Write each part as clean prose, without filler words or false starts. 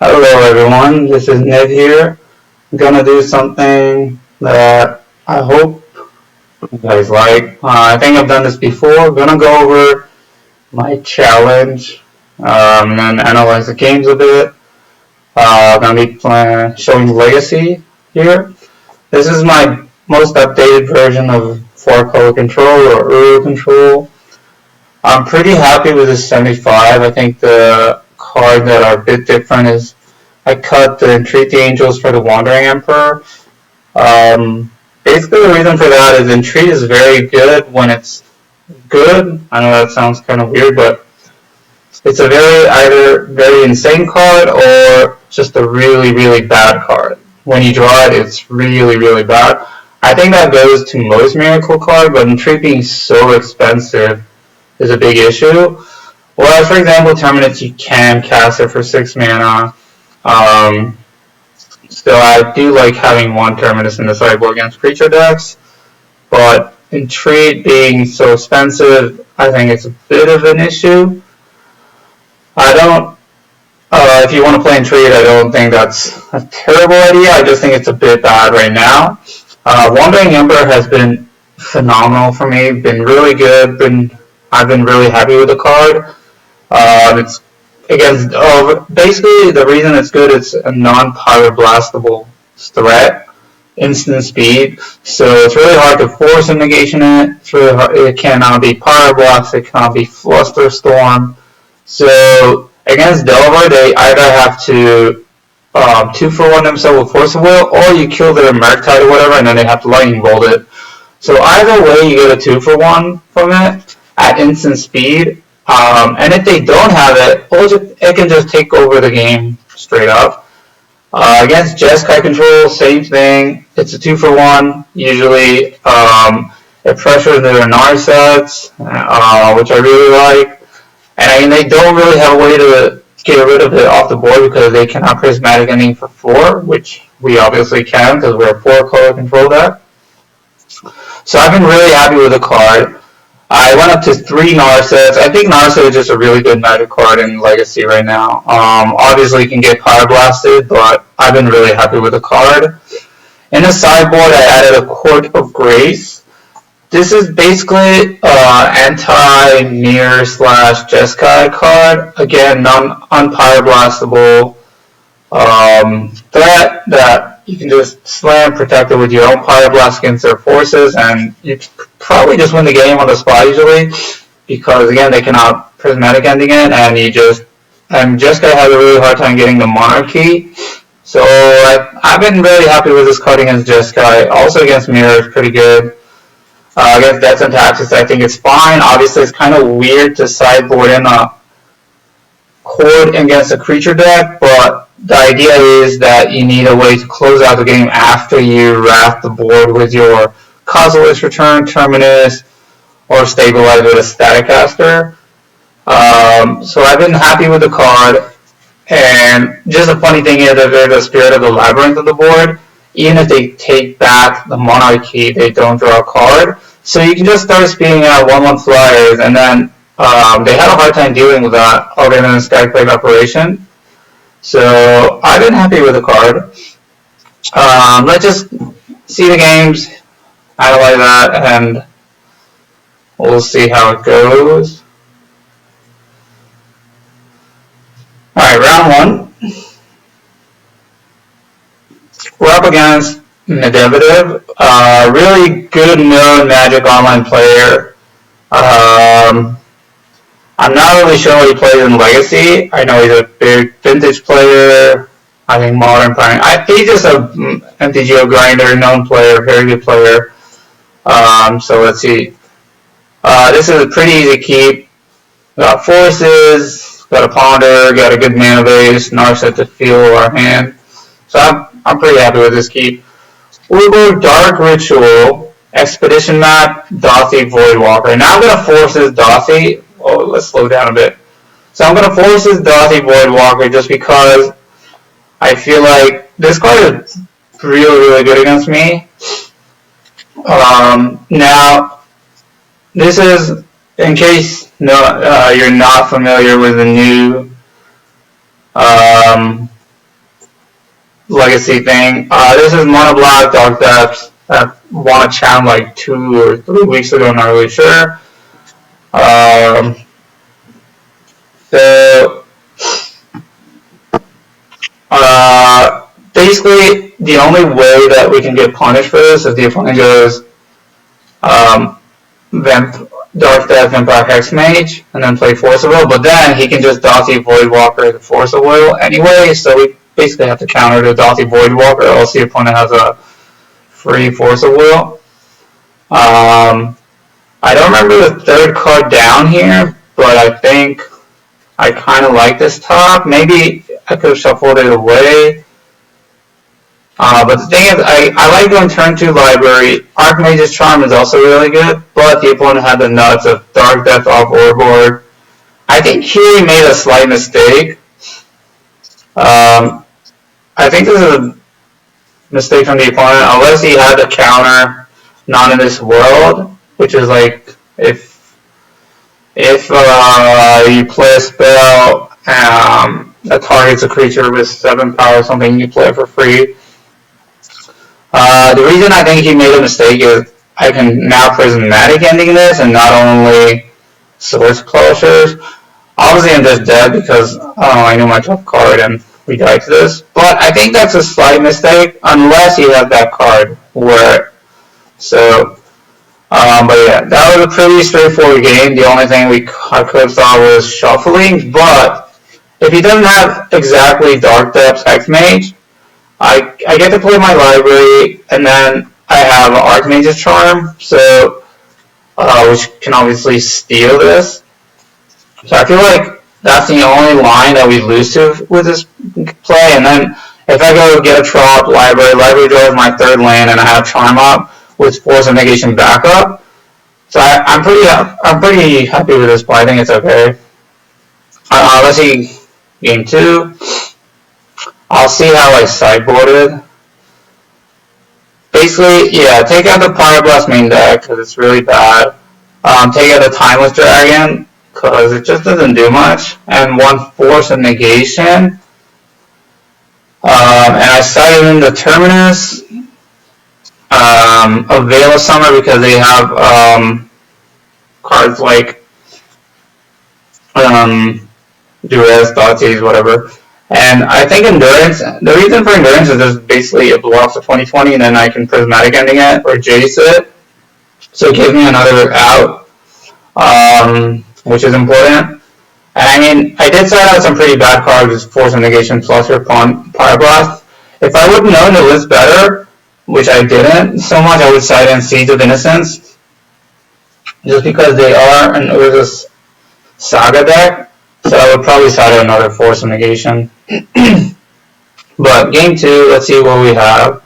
Hello everyone, this is Ned here. I'm gonna do something that I hope you guys like. I think I've done this before. I'm gonna go over my challenge and then analyze the games a bit. I'm gonna be showing Legacy here. This is my most updated version of 4-color control or early control. I'm pretty happy with the 75. I think the card that are a bit different is I cut the Entreat the Angels for the Wandering Emperor. Basically, the reason for that is Entreat is very good when it's good. I know that sounds kind of weird, but it's a either very insane card or just a really bad card. When you draw it, it's really bad. I think that goes to most Miracle cards, but Entreat being so expensive is a big issue. Whereas, for example, Terminus, you can cast it for 6 mana. Still, I do like having one Terminus in the sideboard against creature decks, but Entreat being so expensive, I think it's a bit of an issue. I don't, if you want to play Entreat, I don't think that's a terrible idea. I just think it's a bit bad right now. Wandering Emperor has been phenomenal for me, been really good, I've been really happy with the card. It's against basically the reason it's good, it's a non-pyroblastable threat, instant speed, so it's really hard to force a negation in it. It's really hard. It cannot be pyroblast, it cannot be flusterstorm. So against Delver, they either have to 2-for-1 themselves with Force of Will, or you kill their Murktide or whatever, and then they have to lightning bolt it. So either way, you get a 2-for-1 from it at instant speed. And if they don't have it, it can just take over the game straight up. Against Jeskai control, same thing. It's a 2-for-1. Usually, it pressures their Narsets, which I really like. And I mean, they don't really have a way to get rid of it off the board because they cannot Prismatic Ending for 4, which we obviously can because we're a 4-color control deck. So I've been really happy with the card. I went up to 3 Narsets. I think Narset is just a really good Magic card in Legacy right now. Obviously, you can get Pyroblasted, but I've been really happy with the card. In the sideboard, I added a Court of Grace. This is basically anti-Mirror / Jeskai card. Again, non-unpyroblastable threat that you can just slam, protect it with your own Pyroblast against their forces, and you probably just win the game on the spot usually, because again, they cannot Prismatic Ending it, and Jeskai has a really hard time getting the Monarchy. So I've been really happy with this card against Jeskai. Also against Mirror, it's pretty good. Against Deaths and Taxes, I think it's fine. Obviously, it's kind of weird to sideboard in a Court against a creature deck, but the idea is that you need a way to close out the game after you wrath the board with your Causeless Return, Terminus, or Stabilize with a Static Caster. So I've been happy with the card, and just a funny thing is that there's a Spirit of the Labyrinth on the board. Even if they take back the Monarchy, they don't draw a card. So you can just start speeding out 1/1 flyers, and then they had a hard time dealing with that other than Skyplague Operation. So I've been happy with the card. Let's just see the games, analyze that, and we'll see how it goes. Alright, round 1. We're up against Medvedev, really good known Magic Online player. I'm not really sure what he plays in Legacy. I know he's a big Vintage player. I think Modern player. He's just a MTGO grinder, known player, very good player. So let's see. This is a pretty easy keep. Got Forces, got a Ponder, got a good mana base, Narset to fuel our hand. So I'm pretty happy with this keep. We'll go Dark Ritual, Expedition Map, Dothy, Voidwalker. Now I'm going to force this Dothy. Oh, let's slow down a bit. So I'm going to force this Dothy Voidwalker just because I feel like this card is really good against me. Now, this is, in case you're not familiar with the new legacy thing. This is Mono Black Dark Depths that won a challenge like 2 or 3 weeks ago, I'm not really sure. So basically, the only way that we can get punished for this is the opponent goes Dark Death, Vampire Hex Mage, and then play Force of Will, but then he can just Dauthi Voidwalker the Force of Will anyway, so we basically have to counter the Dauthi Voidwalker, else the opponent has a free Force of Will. I don't remember the third card down here, but I think I kind of like this top. Maybe I could have shuffled it away. But the thing is, I like going turn 2 library. Archmage's Charm is also really good, but the opponent had the nuts of Dark Death off overboard. I think here he made a slight mistake. I think this is a mistake from the opponent, unless he had the counter Not in This World, which is like if you play a spell that targets a creature with 7 power or something, you play it for free. The reason I think he made a mistake is I can now prismatic ending this and not only source closures. Obviously I'm just dead because I knew my top card and we died to this. But I think that's a slight mistake unless you have that card where but yeah, that was a pretty straightforward game. The only thing I could have thought was shuffling, but if he doesn't have exactly Dark Depths Hex Mage, I get to play my library, and then I have Archmage's Charm, so which can obviously steal this. So I feel like that's the only line that we lose to with this play. And then if I go get a Trop library draws my 3rd land, and I have Charm up with Force of Negation backup. So I'm pretty happy with this play. I think it's okay. Let's see game 2. I'll see how I sideboarded. Basically, yeah, take out the Pyroblast main deck because it's really bad. Take out the Timeless Dragon because it just doesn't do much. And 1 Force of Negation. And I sided in the Terminus. A Veil of Summer because they have cards like Duress, Dautis, whatever. And I think Endurance, the reason for Endurance is just basically it blocks the 20/20 and then I can Prismatic Ending it or Jace it. So it gives me another out, which is important. And I mean, I did side out some pretty bad cards with Force of Negation plus or Pyroblast. If I would have known the list better, which I didn't so much, I would side in Seeds of Innocence. Just because they are an Urza's Saga deck. So I would probably side out another Force of Negation. But game 2, let's see what we have.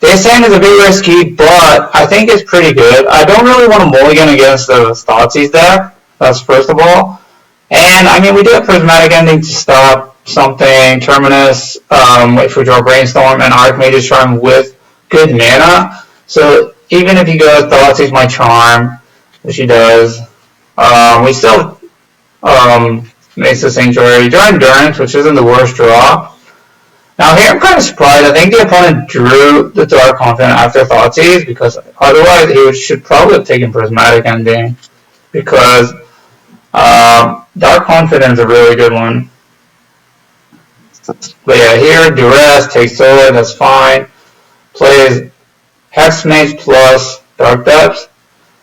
Daysand is a bit risky, but I think it's pretty good. I don't really want to mulligan against the Thoughtseize deck. That's first of all. And I mean, we do have Prismatic Ending to stop something. Terminus, if we draw Brainstorm, and Archmage's Charm with good mana. So even if he goes Thoughtseize my Charm, which he does, we still makes the Sanctuary. Draw Endurance, which isn't the worst draw. Now here I'm kind of surprised. I think the opponent drew the Dark Confidant after Thoughtseize because otherwise he should probably have taken Prismatic Ending because Dark Confidant is a really good one. But yeah, here Duress takes Sword, that's fine. Plays Hex Mage plus Dark Depths.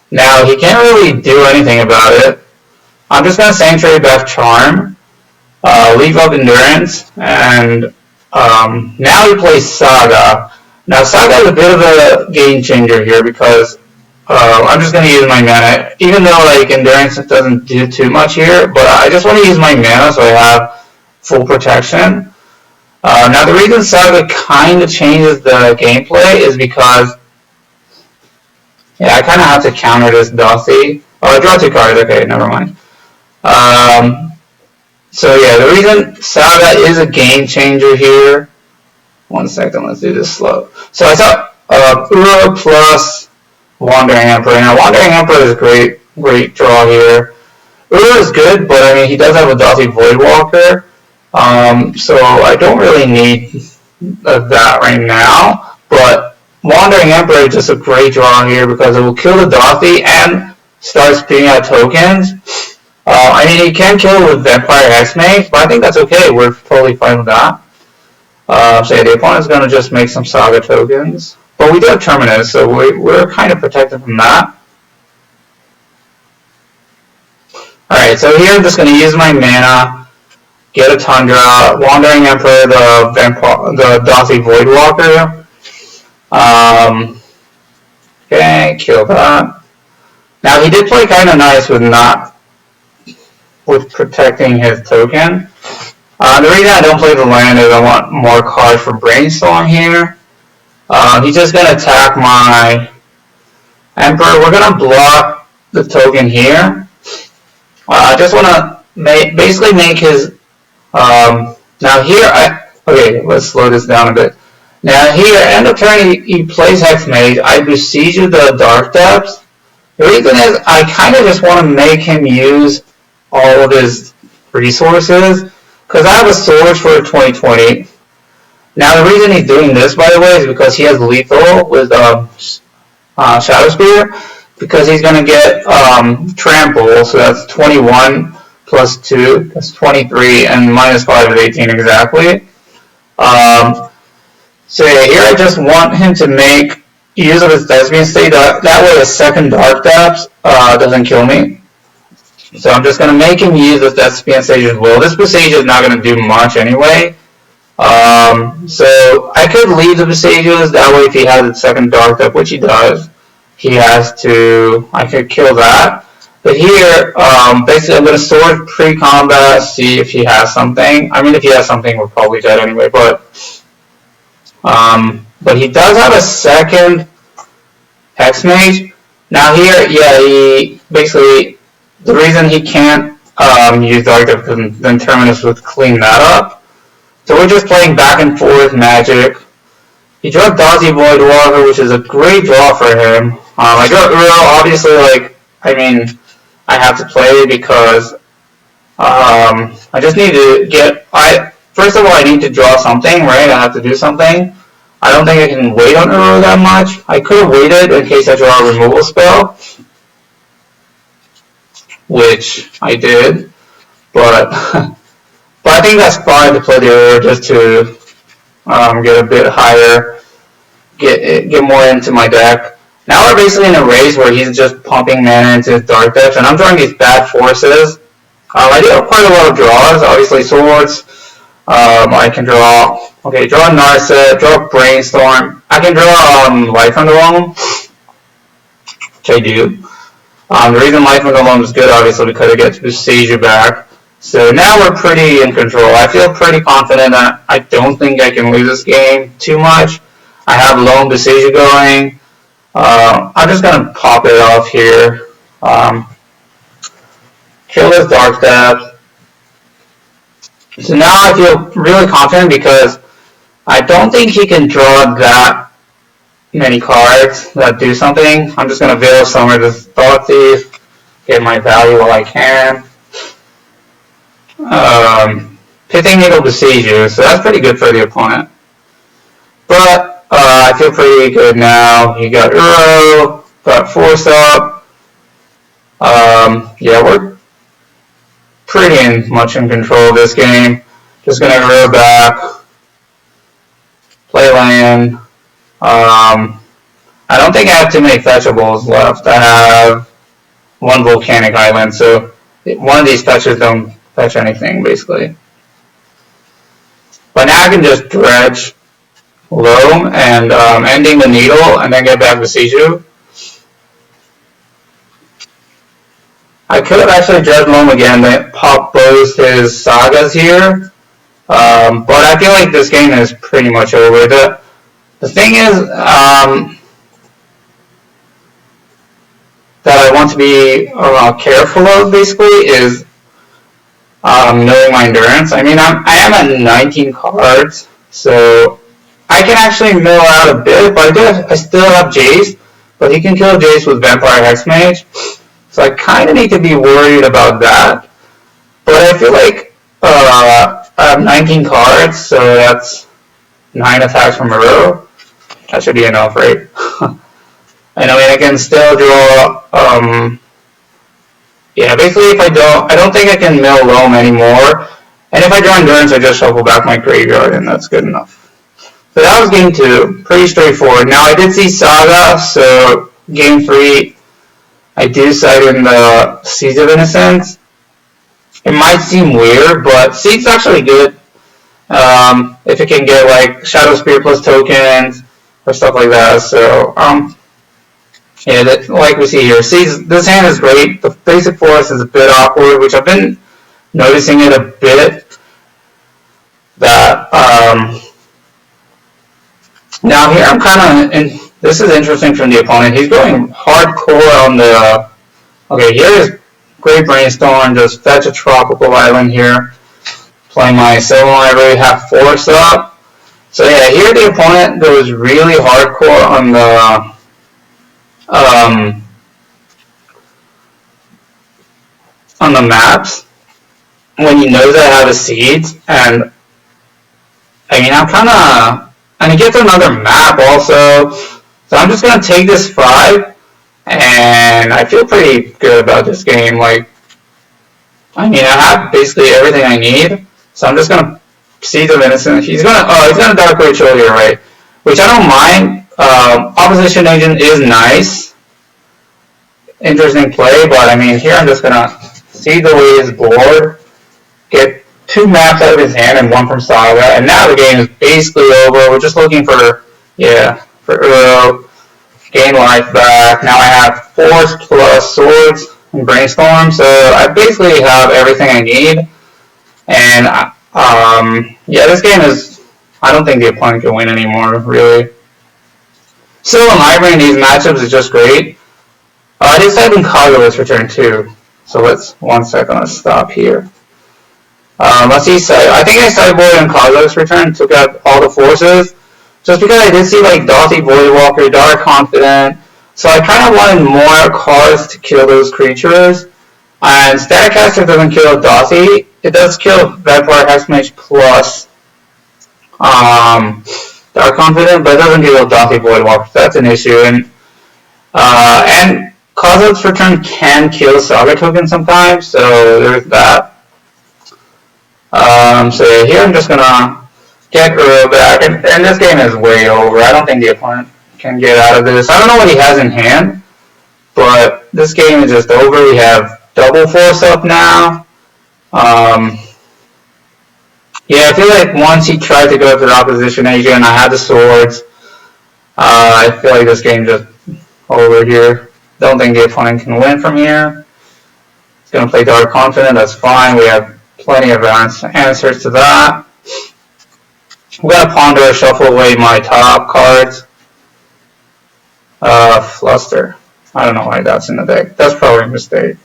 Now he can't really do anything about it. I'm just going to Sanctuary back Charm, leave up Endurance, and now he plays Saga. Now Saga is a bit of a game changer here because I'm just going to use my mana, even though like Endurance doesn't do too much here, but I just want to use my mana so I have full protection. Now the reason Saga kind of changes the gameplay is because I kind of have to counter this Dauthi. Oh, I draw 2 cards, okay, never mind. So yeah, the reason Saga is a game changer here. 1 second, let's do this slow. So I thought Uro plus Wandering Emperor. Now Wandering Emperor is a great draw here. Uro is good, but I mean he does have a Dauthi Voidwalker. So I don't really need of that right now, but Wandering Emperor is just a great draw here because it will kill the Dothy and start spitting out tokens. I mean, he can kill with Vampire Hexmage, but I think that's okay. We're totally fine with that. So yeah, the opponent's going to just make some Saga tokens. But we do have Terminus, so we're kind of protected from that. Alright, so here I'm just going to use my mana, get a Tundra, Wandering Emperor, the Dothy Voidwalker. Okay, kill that. Now he did play kind of nice with protecting his token. The reason I don't play the land is I want more cards for Brainstorm here. He's just going to attack my Emperor. We're going to block the token here. I just want to basically make his... now here, okay, let's slow this down a bit. Now here, end of turn, he plays Hexmage. I besiege the Dark Depths. The reason is I kind of just want to make him use all of his resources because I have a Sword for 2020. Now the reason he's doing this, by the way, is because he has lethal with Shadow Spear, because he's going to get Trample, so that's 21 plus 2, that's 23, and minus 5 is 18 exactly. So yeah, here I just want him to make use of his Thespian State, that way the second Dark Depths doesn't kill me. So I'm just going to make him use the Thespian Stage as well. This Besage is not going to do much anyway. So I could leave the Besages, that way if he has a second Dark Depth, which he does, I could kill that. But here, basically I'm going to Sword pre-combat, see if he has something. I mean, if he has something, we're probably dead anyway, but he does have a second Hexmage. Now here, yeah, he basically, the reason he can't use Dark Depth because then Terminus would clean that up. So we're just playing back and forth Magic. He drew Dothy Voidwalker, which is a great draw for him. I drew Uro, obviously, I have to play because I just need to get... First of all, I need to draw something, right? I have to do something. I don't think I can wait on Uro that much. I could have waited in case I draw a removal spell, which I did, but I think that's fine to play the Uro just to get a bit higher, get more into my deck. Now we're basically in a race where he's just pumping mana into his Dark Depths, and I'm drawing these bad forces. I do have quite a lot of draws, obviously Swords. I can draw Narset, draw Brainstorm. I can draw Life from the Loam, which I do. The reason Life from the Loam is good, obviously, because it gets Besage back. So now we're pretty in control. I feel pretty confident that I don't think I can lose this game too much. I have Loam Besage going. I'm just going to pop it off here. Kill his Dark Depth. So now I feel really confident because I don't think he can draw that many cards that do something. I'm just going to Veil of Summer this Thought Thief, get my value while I can. Pithing Needle Besieges, so that's pretty good for the opponent. But I feel pretty good now. You got Uro, got Force Up. Yeah, we're pretty much in control of this game. Just gonna Uro back, play land. I don't think I have too many fetchables left. I have one Volcanic Island, so one of these fetches don't fetch anything, basically. But now I can just dredge Loam and ending the Needle, and then get back to Seiju. I could have actually dredged Loam again, then pop both his Sagas here. But I feel like this game is pretty much over. The thing is that I want to be careful of, basically, is knowing my endurance. I mean, I am at 19 cards, so I can actually mill out a bit, but I still have Jace, but he can kill Jace with Vampire Hexmage, so I kind of need to be worried about that. But I feel like I have 19 cards, so that's 9 attacks from a row. That should be enough, right? And I mean, I can still draw, yeah, basically if I don't think I can mill loam anymore. And if I draw endurance, I just shuffle back my graveyard, and that's good enough. So that was game 2, pretty straightforward. Now I did see Saga, so game 3, I do cite in the Seeds of Innocence. It might seem weird, but Seeds is actually good. If it can get like Shadow Spear plus tokens or stuff like that. So yeah, like we see here, Seeds, this hand is great. The basic forest is a bit awkward, which I've been noticing it a bit. That now here I'm kind of, and this is interesting from the opponent. He's going hardcore on the. Okay, here is Great Brainstorm. Just fetch a tropical island here. Play my Sylvan Library, have force up. So yeah, here the opponent goes really hardcore on the maps when he knows I have a seeds, and I mean I'm kind of, and he gets another map also. So I'm just gonna take this 5, and I feel pretty good about this game. Like, I mean, I have basically everything I need. So I'm just gonna Seeds of Innocence. He's gonna Dark Ritual here, right? Which I don't mind. Opposition Agent is nice, interesting play, but I mean here I'm just gonna see the way his board, get 2 maps out of his hand and 1 from Saga, and now the game is basically over. We're just looking for Uro, gain life back. Now I have Force plus Swords and Brainstorm, so I basically have everything I need. And yeah, this game is, I don't think the opponent can win anymore, really. So in my brain, these matchups is just great. I did type in Cogolus for turn 2. So let's, 1 second, let's stop here. Let's see, I think I sideboarded in Cogolus for turn, took out all the forces. Just because I did see like Dauthi Voidwalker, Dark Confident. So I kind of wanted more cards to kill those creatures. And Staticaster doesn't kill Dauthi. It does kill Vampire Hexmage plus Dark Confident, but it doesn't kill Dauthi Voidwalker. So that's an issue. And Cosmos for turn can kill Saga Token sometimes, so there's that. So yeah, here I'm just gonna get Uro back, and this game is way over. I don't think the opponent can get out of this. I don't know what he has in hand, but this game is just over. We have double force up now. Yeah, I feel like once he tried to go for the opposition agent, I had the swords. I feel like this game just over here. Don't think the opponent can win from here. He's going to play Dark Confident, that's fine. We have plenty of answers to that. We're going to ponder, shuffle away my top cards. Fluster. I don't know why that's in the deck. That's probably a mistake.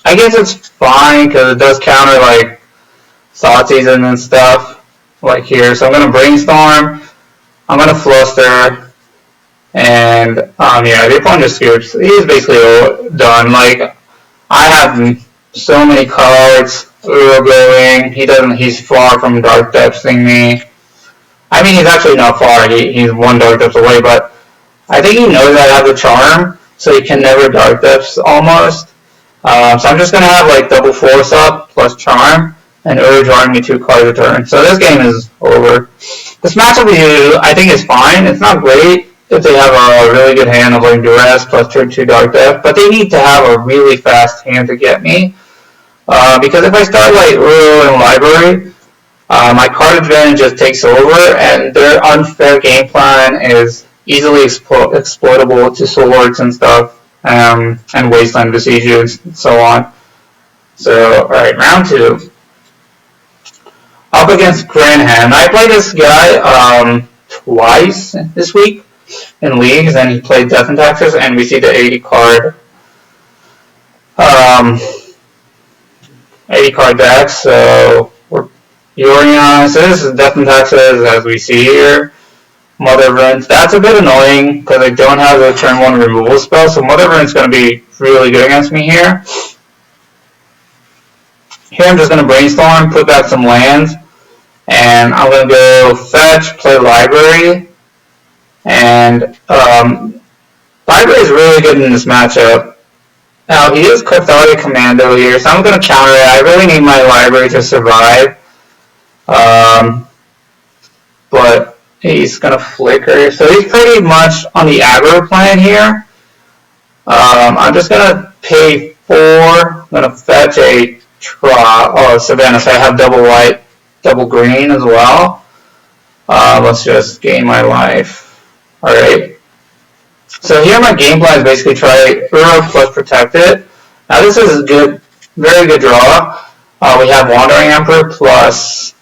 I guess it's fine because it does counter like Thought Season and stuff like here. So I'm going to Brainstorm. I'm going to Fluster. And yeah, the opponent just scoops. He's basically done. Like, I have so many cards. Uro going. He's far from Dark Depthsing me. I mean, he's actually not far. He's 1 Dark Depths away, but I think he knows I have the Charm, so he can never Dark Depths almost. So I'm just going to have like double force up plus Charm, and Uro drawing me 2 cards a turn. So this game is over. This matchup I think is fine. It's not great if they have a really good hand of like Duress plus turn 2 Dark Depth, but they need to have a really fast hand to get me. Because if I start like Uro and Library, my card advantage just takes over, and their unfair game plan is easily exploitable to swords and stuff, and Wasteland Besiegers and so on. So, alright, round 2. Up against Granham. I played this guy twice this week in leagues, and he played Death and Taxes, and we see the 80 card 80 card deck, so we're Yorion. So this is Death and Taxes as we see here. Mother of Runes. That's a bit annoying because I don't have the turn 1 removal spell, so Mother of Runes is going to be really good against me here. Here I'm just going to Brainstorm, put back some lands, And I'm going to go fetch, play library, and library is really good in this matchup. Now, he is Cathartic Commando here, so I'm going to counter it. I really need my library to survive. But he's going to flicker. So he's pretty much on the aggro plan here. I'm just going to pay 4. I'm going to fetch a Savannah, so I have double white, double green as well. Let's just gain my life. Alright. So here my game plan is basically try Uro plus Protect It. Now this is a good, very good draw. We have Wandering Emperor plus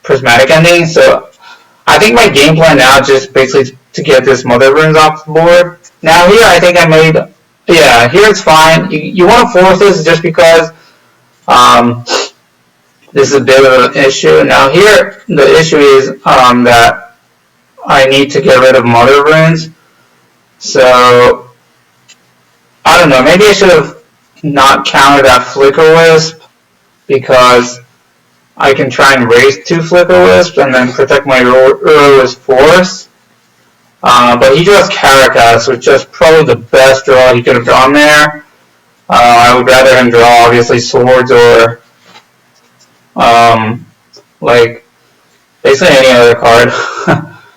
Prismatic Ending. So I think my game plan now is just basically to get this Mother Runes off the board. Now here I think I made, yeah, here it's fine. You want to force this just because this is a bit of an issue. Now here the issue is that I need to get rid of Mother Runes. So I don't know, maybe I should have not countered that Flicker Wisp because I can try and raise 2 Flicker Wisps and then protect my Uro's Force. But he draws Caracas, which is probably the best draw he could have drawn there. I would rather him draw, obviously, Swords or, like, basically any other card.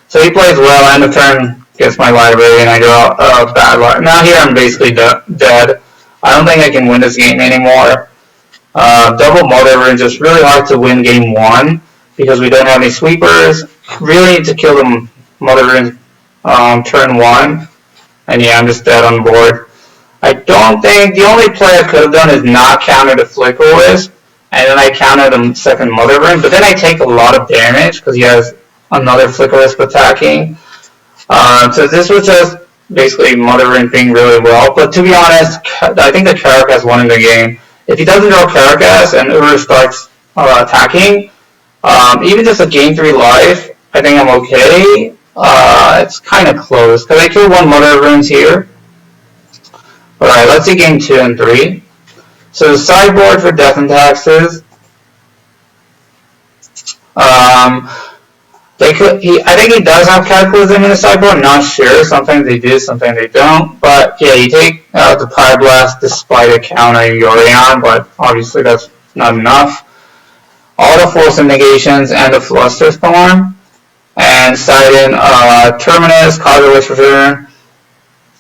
So he plays well, end of turn, gets my library, and I draw a bad library. Now here I'm basically dead. I don't think I can win this game anymore. Double Mother Runes is really hard to win game 1 because we don't have any sweepers. Really need to kill the Mother Runes turn 1. And yeah, I'm just dead on board. I don't think, the only play I could have done is not counter the Flicker Wisp, and then I counter the second Mother Rune, but then I take a lot of damage because he has another Flicker Wisp attacking. So this was just basically Mother Rune being really well, but to be honest, I think the Caracas won in the game. If he doesn't draw Caracas and Uru starts attacking, even just a game 3 life, I think I'm okay. It's kind of close, because I killed 1 Mother Runes here. Alright, let's see game 2 and 3. So the sideboard for Death and Taxes. I think he does have Cataclysm in the sideboard, I'm not sure. Sometimes they do, sometimes they don't. But yeah, you take out the Pyroblast despite a counter Yorion, but obviously that's not enough. All the Force of Negations and the Flusterstorm. And side in Terminus, Cause of Witch Return,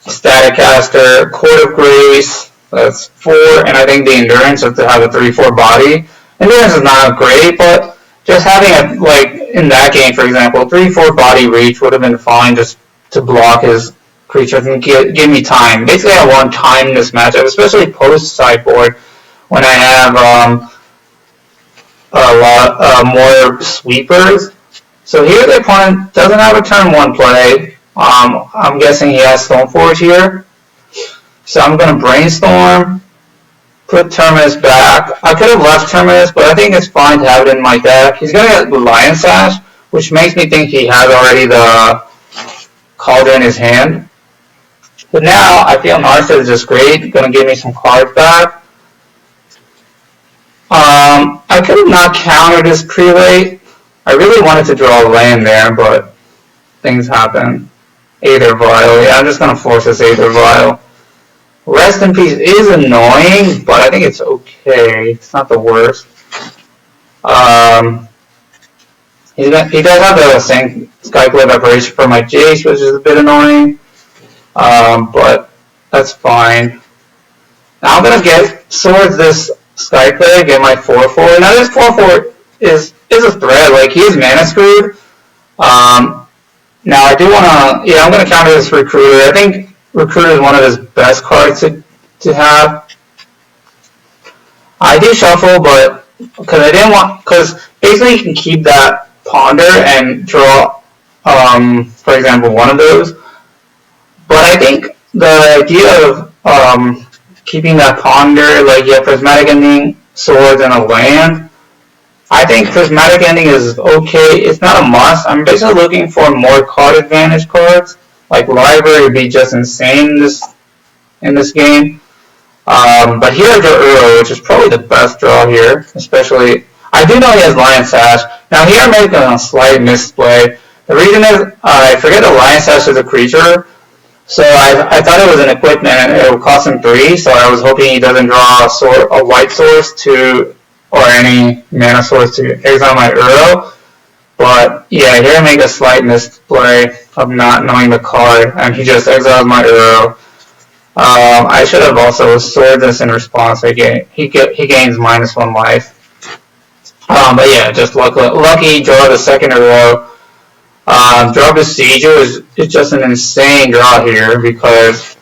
Static Caster, Court of Grace, that's 4, and I think the Endurance is to have a 3-4 body. Endurance is not great, but just having a, like, in that game, for example, 3-4 body reach would have been fine just to block his creatures and give me time. Basically, I want time in this matchup, especially post-sideboard, when I have a lot more sweepers. So here the opponent doesn't have a turn 1 play. I'm guessing he has Stoneforge here. So I'm going to Brainstorm, put Terminus back. I could have left Terminus, but I think it's fine to have it in my deck. He's going to get the Lion Sash, which makes me think he has already the Cauldron in his hand. But now I feel Narset is just great, going to give me some cards back. I could have not countered this Prelate. I really wanted to draw a land there, but things happen. Aether Vial. Yeah, I'm just going to force this Aether Vial. Rest in Peace is annoying, but I think it's okay. It's not the worst. He does have the same Skyclave Apparition for my Jace, which is a bit annoying. But that's fine. Now I'm going to get Swords this Skyclave, get my 4-4. Now this 4-4 is a threat. Like, he is mana screwed. Now I do want to, yeah, I'm going to counter this Recruiter. I think Recruiter is one of his best cards to have. I do shuffle, but because I didn't want, because basically you can keep that Ponder and draw, for example, one of those. But I think the idea of keeping that Ponder, like you have Prismatic Ending, Swords, and a land, I think Prismatic Ending is okay. It's not a must. I'm basically looking for more card advantage cards. Like Library would be just insane in this game. But here I draw Uro, which is probably the best draw here. Especially, I do know he has Lion Sash. Now here I'm making a slight misplay. The reason is I forget that Lion Sash is a creature. So I thought it was an equipment and it would cost him 3, so I was hoping he doesn't draw a white source to, or any mana source to exile my Uro. But yeah, here I make a slight misplay of not knowing the card, and he just exiles my Uro. I should have also stored this in response. He gains -1 life. But yeah, just lucky draw the second Uro. Draw Besieger is just an insane draw here because,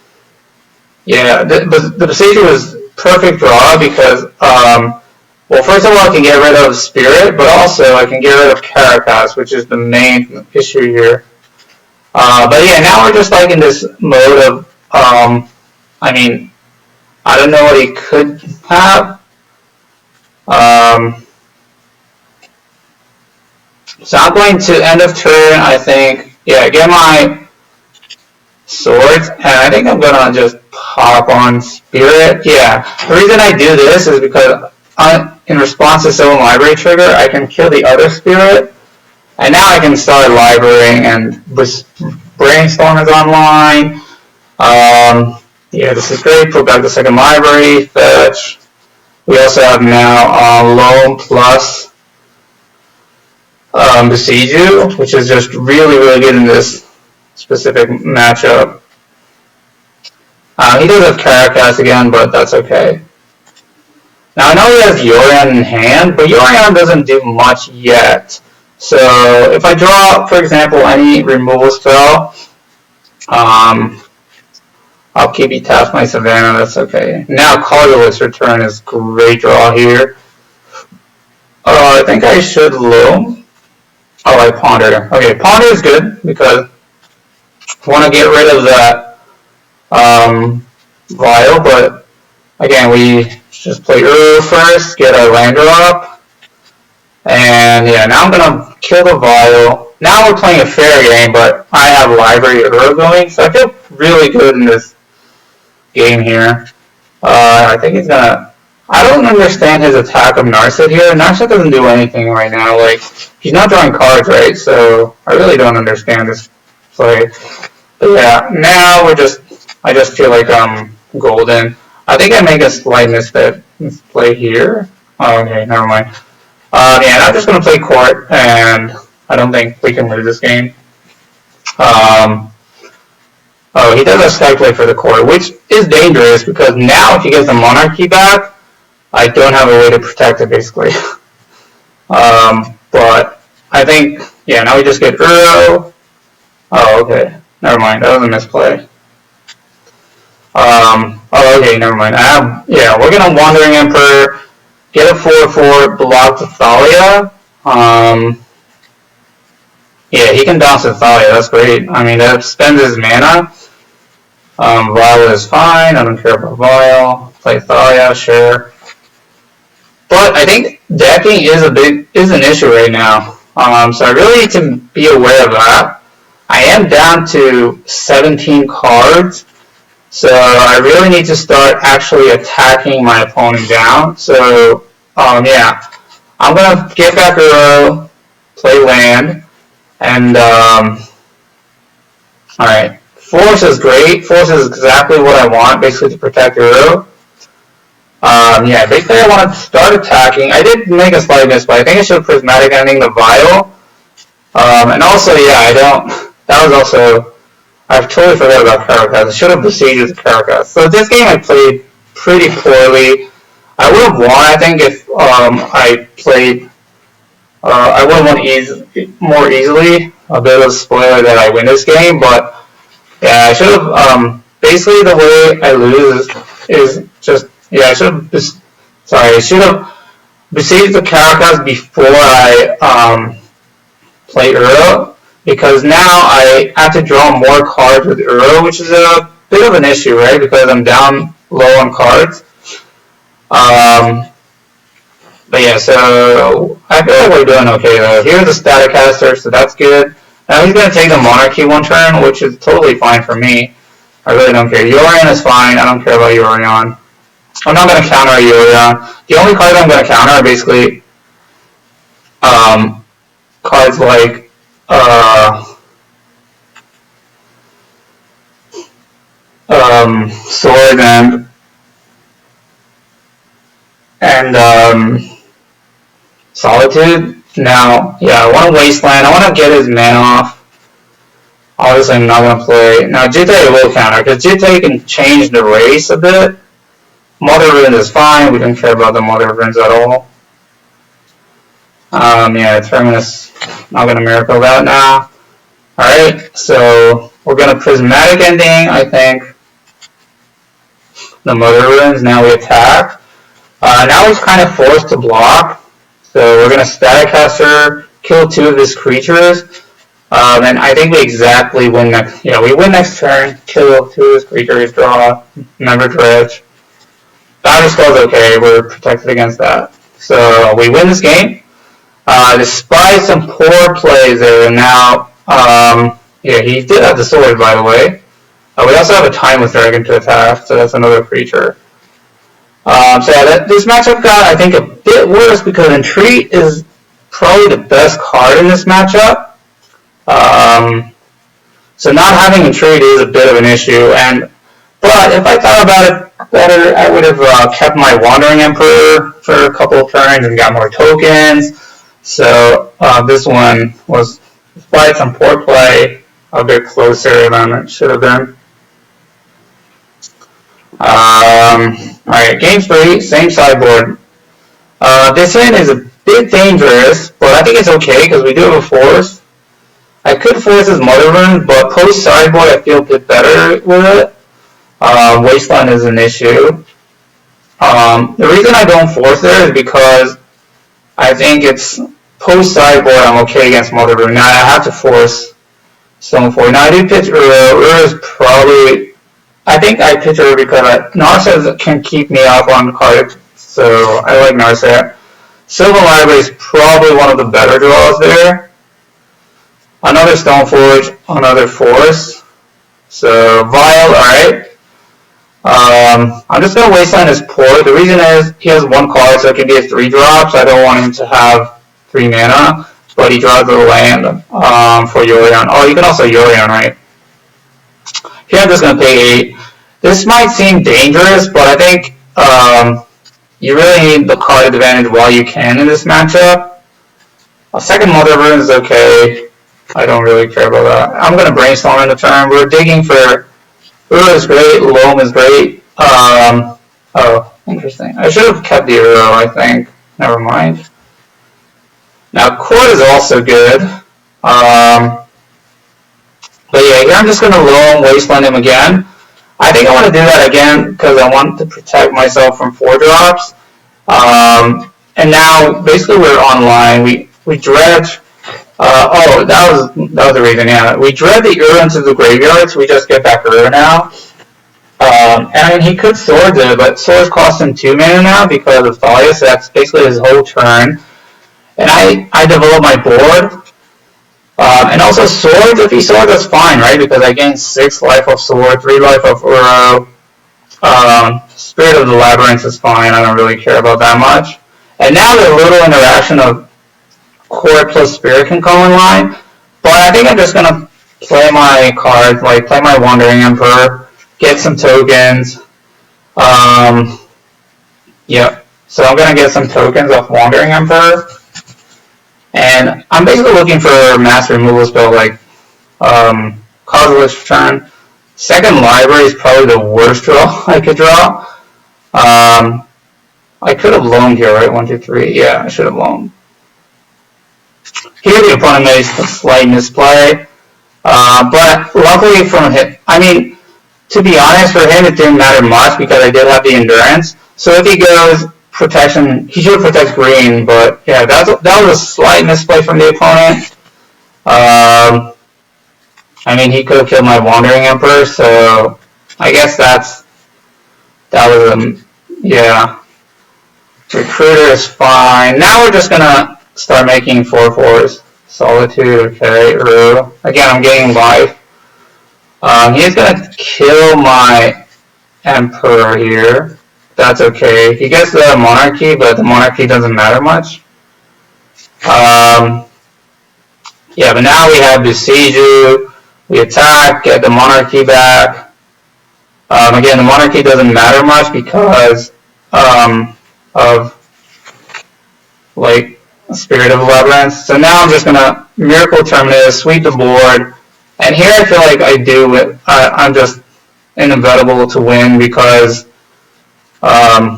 yeah, the Besieger was perfect draw because, well, first of all, I can get rid of Spirit, but also I can get rid of Caracas, which is the main issue here. But yeah, now we're just like in this mode of, I mean, I don't know what he could have. So I'm going to end of turn, I think, yeah, get my swords, and I think I'm going to just pop on Spirit. Yeah, the reason I do this is because in response to Sylvan Library trigger, I can kill the other Spirit, and now I can start librarying, and Brainstorm is online. Yeah, this is great. Put back the second library, fetch. We also have now Loam plus Besieger, which is just really, really good in this specific matchup. He does have Caracas again, but that's okay. Now I know he has Yorion in hand, but Yorion doesn't do much yet. So if I draw, for example, any removal spell, I'll keep you tapped my Savannah, that's okay. Now Colorless Return is great draw here. I think I should Loam. Oh, I Ponder. Okay, Ponder is good because I want to get rid of that Vial, but again, we just play Uru first, get our land drop, and yeah, now I'm going to kill the Vial. Now we're playing a fair game, but I have Library Uru going, so I feel really good in this game here. I think he's going to... I don't understand his attack of Narset here. Narset doesn't do anything right now. Like, he's not drawing cards, right? So I really don't understand this play. But yeah, now I just feel like I'm golden. I think I make a slight misplay here. Oh, okay, never mind. Yeah, I'm just gonna play court, and I don't think we can lose this game. Oh, he does a strike play for the court, which is dangerous because now if he gets the monarchy back, I don't have a way to protect it, basically. But I think, yeah, now we just get Uro. Oh, okay. Never mind. That was a misplay. Oh, okay, never mind. Yeah, we're going to Wandering Emperor, get a 4/4, block the Thalia. Yeah, he can bounce the Thalia. That's great. I mean, that spends his mana. Vial is fine. I don't care about Vial. Play Thalia, sure. But I think decking is an issue right now. So I really need to be aware of that. I am down to 17 cards, so I really need to start actually attacking my opponent down. So yeah, I'm gonna get back Uro, play land, and all right. Force is great. Force is exactly what I want, basically to protect Uro. Yeah, basically I want to start attacking. I did make a slight miss, but I think I should have Prismatic Ending the Vial. And also, yeah, that was also, I totally forgot about Caracas. I should have besieged the Caracas. So this game I played pretty poorly. I would have won, I think, if I played, I would have won more easily. A bit of a spoiler that I win this game, but yeah, I should have, basically the way I lose is just, yeah, I should have besieged the Caracas before I play Uro, because now I have to draw more cards with Uro, which is a bit of an issue, right? Because I'm down low on cards. But yeah, so I feel like we're doing okay though. Here's the Staticaster, so that's good. Now he's going to take the Monarchy one turn, which is totally fine for me. I really don't care. Yorion is fine. I don't care about Yorion. I'm not going to counter Yorion. The only cards I'm going to counter are basically Cards like Sword and Solitude. Now, yeah, I want to Wasteland. I want to get his mana off. Obviously, I'm not going to play. Now, Jitte will counter, because Jitte can change the race a bit. Mother Runes is fine. We don't care about the Mother Runes at all. Yeah, Terminus, not going to miracle that now. Alright, so we're going to Prismatic Ending, I think. The Mother Runes, now we attack. Now he's kind of forced to block. So we're going to Static Caster, kill 2 of his creatures. And I think we exactly win next. Yeah, we win next turn, kill 2 of his creatures, draw, Member Dredge. Battle Skull's okay, we're protected against that. So we win this game. Despite some poor plays there, now, yeah, he did have the sword, by the way. We also have a Timeless Dragon to attack, so that's another creature. So yeah, this matchup got, I think, a bit worse because Entreat is probably the best card in this matchup. So not having Entreat is a bit of an issue, but if I thought about it better, I would have kept my Wandering Emperor for a couple of turns and got more tokens. So this one was, despite some poor play, a bit closer than it should have been. Alright, game 3, same sideboard. This hand is a bit dangerous, but I think it's okay because we do have a force. I could force his Mother Rune, but post sideboard I feel a bit better with it. Wasteland is an issue. The reason I don't force there is because I think it's post sideboard I'm okay against Mother Rune. Now I have to force Stone Forge. Now I do pitch Uro. Uro is probably, I think I pitch Uro because Narset can keep me off on card, so I like Narset. Sylvan Library is probably one of the better draws there. Another Stoneforge, another Force. So Vile, alright. I'm just going to Wasteland his Port. The reason is he has 1 card, so it can be a 3-drop, so I don't want him to have 3 mana. But he draws the land for Yorion. Oh, you can also Yorion, right? Here I'm just going to pay 8. This might seem dangerous, but I think you really need the card advantage while you can in this matchup. A second Mother Rune is okay. I don't really care about that. I'm going to Brainstorm in the turn. We're digging for... Uro is great. Loam is great. Oh, interesting. I should have kept the Uro, I think. Never mind. Now, Court is also good. But yeah, here I'm just going to Loam, Wasteland him again. I think I want to do that again because I want to protect myself from 4-drops. And now, basically, we're online. We dredge. Oh, that was the reason, yeah. We dread the Uro into the graveyard, so we just get back Uro now. And I mean, he could Swords it, but Swords cost him 2 mana now because of Thalia, so that's basically his whole turn. And I develop my board. And also Swords, if he Swords, that's fine, right? Because I gain 6 life of Sword, 3 life of Uro. Spirit of the Labyrinth is fine, I don't really care about that much. And now the little interaction of Court plus Spirit can come in line, but I think I'm just going to play my cards, like play my Wandering Emperor, get some tokens. Yep, so I'm going to get some tokens off Wandering Emperor, and I'm basically looking for a mass removal spell like Causeless Return. Second Library is probably the worst draw I could draw. I could have loaned here, right? 1, 2, 3. Yeah, I should have loaned. Here the opponent made a slight misplay, but luckily from him, I mean, to be honest, for him it didn't matter much because I did have the endurance. So if he goes protection, he should protect green, but yeah, that was a slight misplay from the opponent. I mean, he could have killed my Wandering Emperor, so I guess that was yeah. Recruiter is fine. Now we're just gonna start making 4/4s. Solitude, okay, Uru. Again, I'm getting life. He's gonna kill my Emperor here. That's okay. He gets the Monarchy, but the Monarchy doesn't matter much. Yeah, but now we have Besiege. We attack, get the monarchy back. Again, the monarchy doesn't matter much because of like Spirit of Labyrinth. So now I'm just gonna Miracle Terminus, sweep the board, and here I feel like I'm just inevitable to win because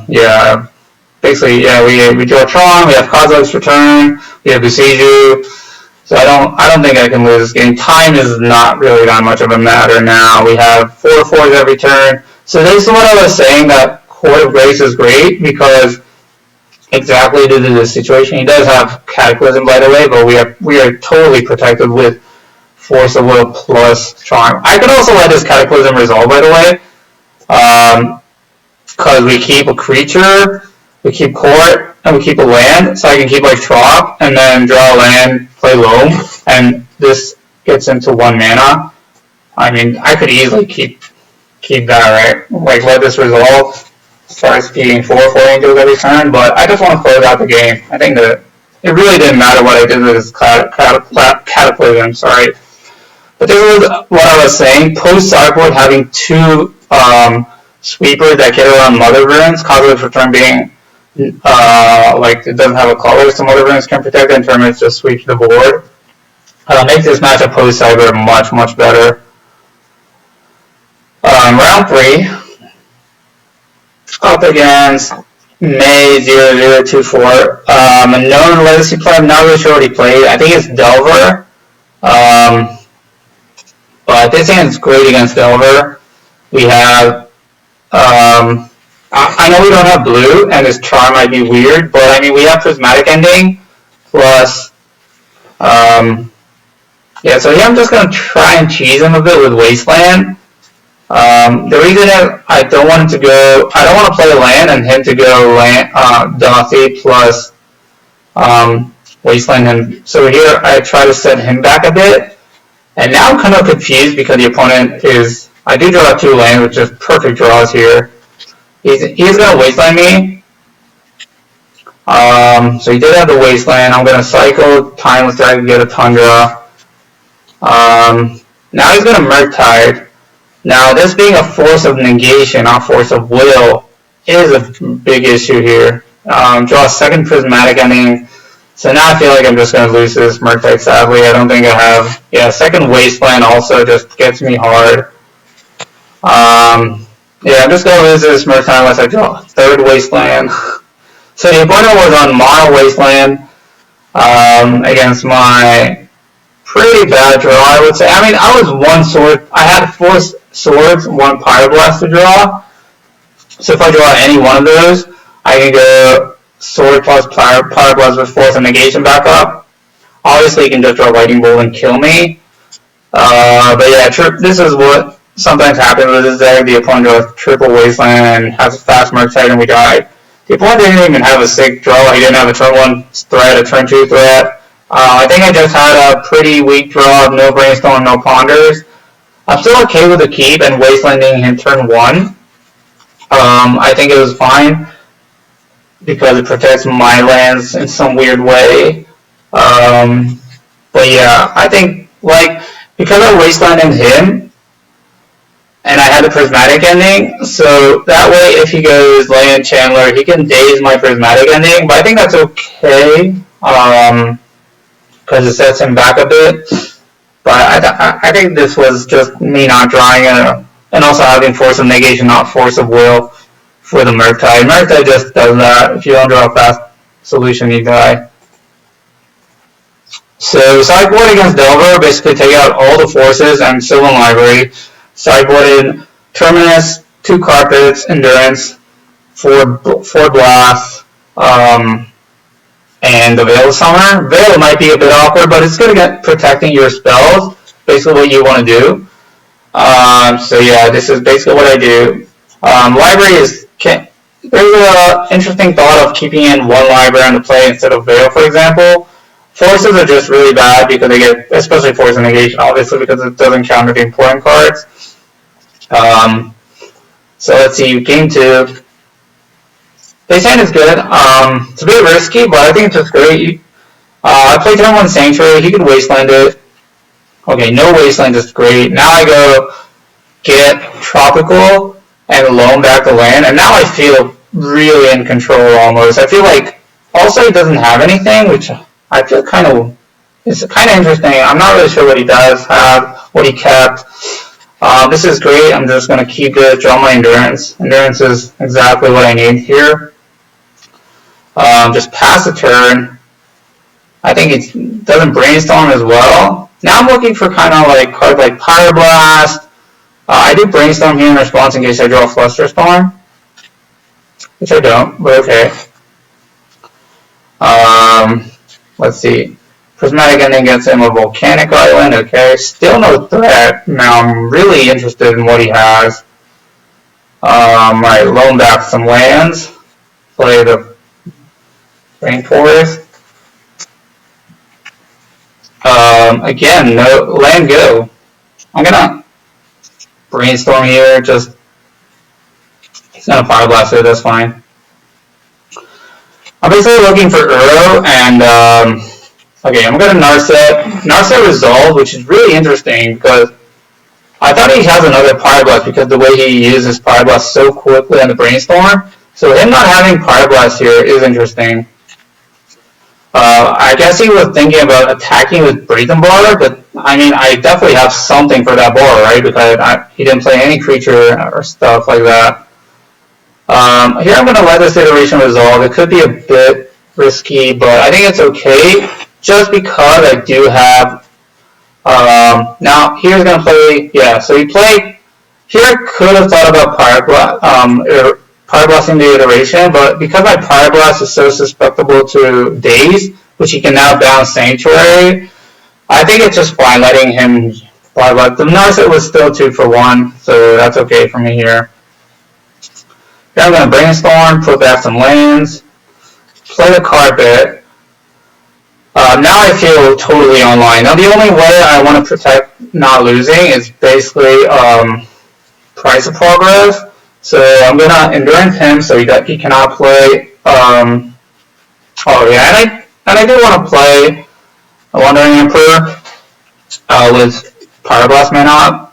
yeah, basically yeah we draw Tron, we have Kozilek's Return, we have Besiege. So I don't think I can lose this game. Time is not really that much of a matter now. We have 4/4s every turn. So this is what I was saying, that Court of Grace is great because exactly due to this situation. He does have Cataclysm, by the way, but we are totally protected with Force of Will plus Charm. I could also let this Cataclysm resolve, by the way, because we keep a creature, we keep Court, and we keep a land, so I can keep like Trop, and then draw a land, play Loam, and this gets into 1 mana. I mean, I could easily keep that, right? Like, let this resolve, start speeding 4/4 angels every turn, but I just want to close out the game. I think that it really didn't matter what I did with this Cataclysm, sorry. But this is what I was saying, post-sideboard having 2 sweepers that get around Mother Runes, Kozilek's Return being like it doesn't have a color, so Mother Runes can protect it, and Terminus just sweeps the board. Makes this matchup post-sideboard much, much better. Round 3, up against May0024, a known Legacy player, I'm not really sure what he played. I think it's Delver. But this hand is great against Delver. We have, I know we don't have blue, and this Charm might be weird, but I mean, we have Prismatic Ending, plus, yeah, so here I'm just going to try and cheese him a bit with Wasteland. The reason is I don't want him to go, I don't want to play a land and him to go Dothy plus Wasteland him. So here I try to set him back a bit. And now I'm kind of confused because the opponent is, I do draw 2 lands, which is perfect draws here. He's going to Wasteland me. So he did have the Wasteland. I'm going to cycle Timeless Dragon, get a Tundra. Now he's going to Murktide. Now, this being a Force of Negation, not Force of Will, is a big issue here. Draw a second Prismatic Ending. So now I feel like I'm just going to lose this Murktide, sadly. I don't think I have... Yeah, second Wasteland also just gets me hard. Yeah, I'm just going to lose this Murktide unless I draw a third Wasteland. So the opponent was on Mono Wasteland against my pretty bad draw, I would say. I mean, I was 1 sword. I had 4 swords, 1 Pyroblast to draw. So if I draw any one of those, I can go sword plus Pyroblast with Force of Negation back up. Obviously, you can just draw Lightning Bolt and kill me. But yeah, this is what sometimes happens with this deck. The opponent draws triple Wasteland and has a fast Murktide and we die. The opponent didn't even have a sick draw. He didn't have a turn 1 threat, a turn 2 threat. I think I just had a pretty weak draw of no Brainstorm, no Ponders. I'm still okay with the keep and Wastelanding him turn 1. I think it was fine because it protects my lands in some weird way. But yeah, I think, like, because I Wastelanded him, and I had the Prismatic Ending, so that way if he goes Land Chandler, he can daze my Prismatic Ending, but I think that's okay, because it sets him back a bit. But I think this was just me not drawing and also having Force of Negation, not Force of Will for the Murktide. Murktide just does that. If you don't draw a fast solution, you die. So sideboard against Delver, basically take out all the forces and Sylvan Library. Sideboarded Terminus, 2 Carpets, Endurance, 4 Blasts, and the Veil of Summer. Veil might be a bit awkward, but it's good at protecting your spells, basically what you want to do. So yeah, this is basically what I do. Library is, there's an interesting thought of keeping in 1 library on the play instead of Veil, for example. Forces are just really bad because they get, especially Force of Negation, obviously, because it doesn't counter the important cards. So let's see, game 2. Base hand is good. It's a bit risky, but I think it's just great. I play turn 1 Sanctuary, he could Wasteland it. Okay, no Wasteland is great. Now I go get Tropical and loan back the land, and now I feel really in control almost. I feel like also he doesn't have anything, which I feel kind of is kind of interesting. I'm not really sure what he does have, what he kept. This is great. I'm just going to keep it, draw my Endurance. Endurance is exactly what I need here. Just pass the turn. I think it doesn't Brainstorm as well. Now I'm looking for kind of like cards like Pyroblast. I do Brainstorm here in response in case I draw Flusterstorm, which I don't, but okay. Let's see. Prismatic Ending gets him a Volcanic Island, okay. Still no threat. Now I'm really interested in what he has. Alright, loan back some lands. Play the Rainforest. Again, no land go. I'm gonna Brainstorm here, just he's gonna Pyroblast it, that's fine. I'm basically looking for Uro and okay, I'm gonna Narset. Narset Resolve, which is really interesting because I thought he has another Pyroblast because the way he uses Pyroblast so quickly on the Brainstorm. So him not having Pyroblast here is interesting. I guess he was thinking about attacking with Brazen Bar, but I mean, I definitely have something for that bar, right? Because he didn't play any creature or stuff like that. Here I'm going to let this iteration resolve. It could be a bit risky, but I think it's okay, just because I do have. Now here's going to play. Yeah, so he played. Here could have thought about Pyroblasting the iteration, but because my Pyroblast is so susceptible to Daze, which he can now down Sanctuary, I think it's just fine letting him Pyroblast. The Narset was still 2 for 1, so that's okay for me here. Here I'm going to Brainstorm, put back some lands, play the Carpet. Now I feel totally online. Now the only way I want to protect not losing is basically Price of Progress. So I'm gonna Endurance him so he cannot play. Oh yeah, and I do want to play a Wandering Emperor with Pyroblast mana.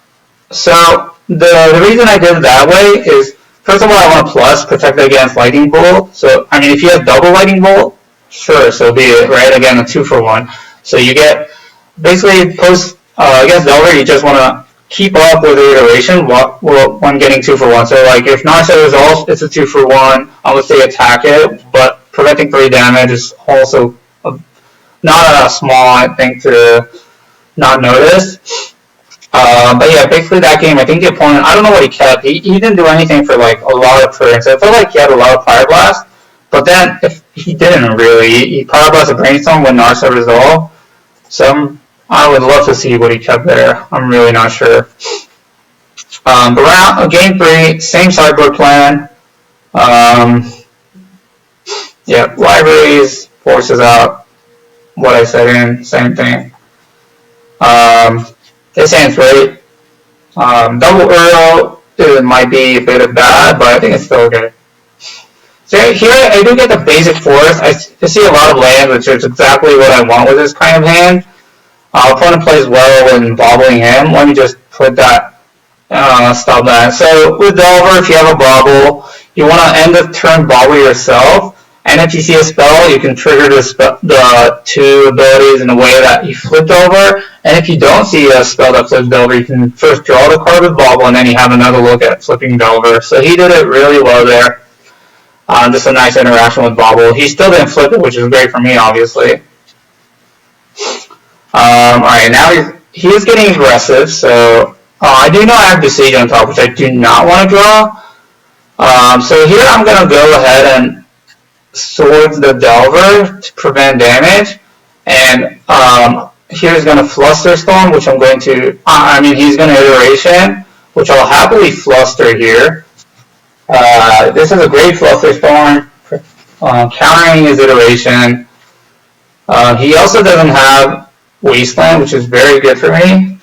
So the reason I did it that way is, first of all, I want to plus protect against Lightning Bolt. So I mean, if you have double Lightning Bolt, sure, so be it, right? Again, a 2 for 1. So you get basically post against Delver, you just want to keep up with the iteration when getting 2 for 1. So like if Narset resolves, it's a 2 for 1 unless they attack it, but preventing 3 damage is also not small, I think, to not notice. But yeah, basically that game, I think the opponent, I don't know what he kept. He didn't do anything for like a lot of turns. I felt like he had a lot of Pyroblast, but then if he didn't really. He Pyroblasted Brainstorm when Narset resolved. So I would love to see what he kept there. I'm really not sure. But game 3, same sideboard plan. Yeah, libraries, forces out what I said in, same thing. This hand's great. Double Uro, it might be a bit bad, but I think it's still okay. So here I do get the basic force. I see a lot of land, which is exactly what I want with this kind of hand. Opponent plays well when bobbling him. Let me just put that, stop that. So with Delver, if you have a bobble, you want to end the turn bobble yourself. And if you see a spell, you can trigger the 2 abilities in a way that you flipped over. And if you don't see a spell that flips Delver, you can first draw the card with bobble, and then you have another look at flipping Delver. So he did it really well there. Just a nice interaction with bobble. He still didn't flip it, which is great for me, obviously. Alright, now he is getting aggressive, so I do know I have Besiege on top, which I do not want to draw. So here I'm going to go ahead and Swords the Delver to prevent damage, and here's going to Flusterstorm, which I'm going to, he's going to Iteration, which I'll happily Fluster here. This is a great Flusterstorm, countering his Iteration. He also doesn't have Wasteland, which is very good for me.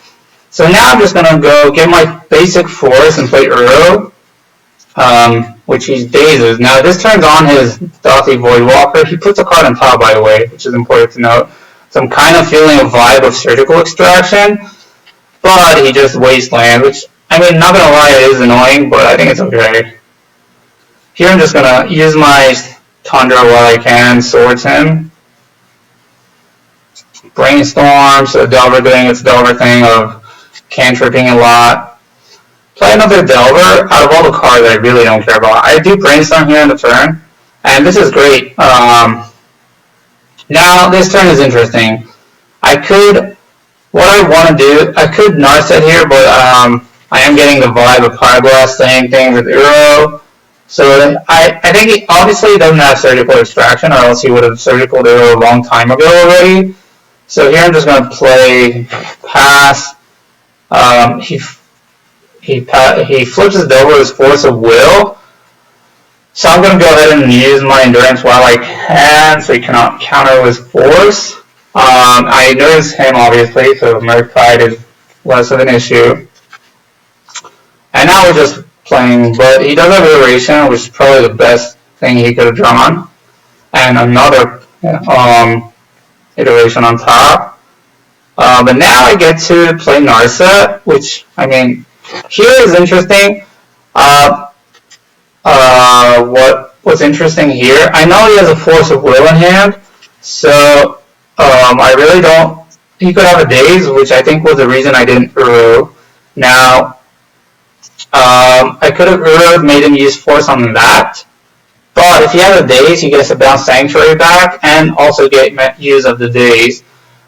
So now I'm just going to go get my basic force and play Uro. which he dazes. Now this turns on his Dothy Voidwalker. He puts a card on top, by the way, which is important to note. So I'm kind of feeling a vibe of Surgical Extraction, but he just Wasteland, which, I mean, not gonna lie, it is annoying, but I think it's okay. Here I'm just gonna use my Tundra while I can, Swords him. Brainstorm, so Delver doing its Delver thing of cantripping a lot. Play another Delver. Out of all the cards I really don't care about, I do Brainstorm here in the turn, and this is great. Now this turn is interesting. What I want to do, I could Narset here, but I am getting the vibe of Pyroblast, same thing with Uro. So I think he obviously doesn't have Surgical Extraction, or else he would have Surgical Uro a long time ago already. So here I'm just going to play Pass. He flips his Delver as Force of Will. So I'm going to go ahead and use my Endurance while I can, so he cannot counter with Force. I notice him, obviously, so Murktide is less of an issue. And now we're just playing, but he does have Iteration, which is probably the best thing he could have drawn. And another Iteration on top. But now I get to play Narset, which, I mean, here is interesting. What's interesting here, I know he has a Force of Will in hand, so I really don't. He could have a Daze, which I think was the reason I didn't Uro. Now, I could have Uro'd, made him use Force on that, but if he has a Daze, he gets to bounce Sanctuary back and also get use of the Daze.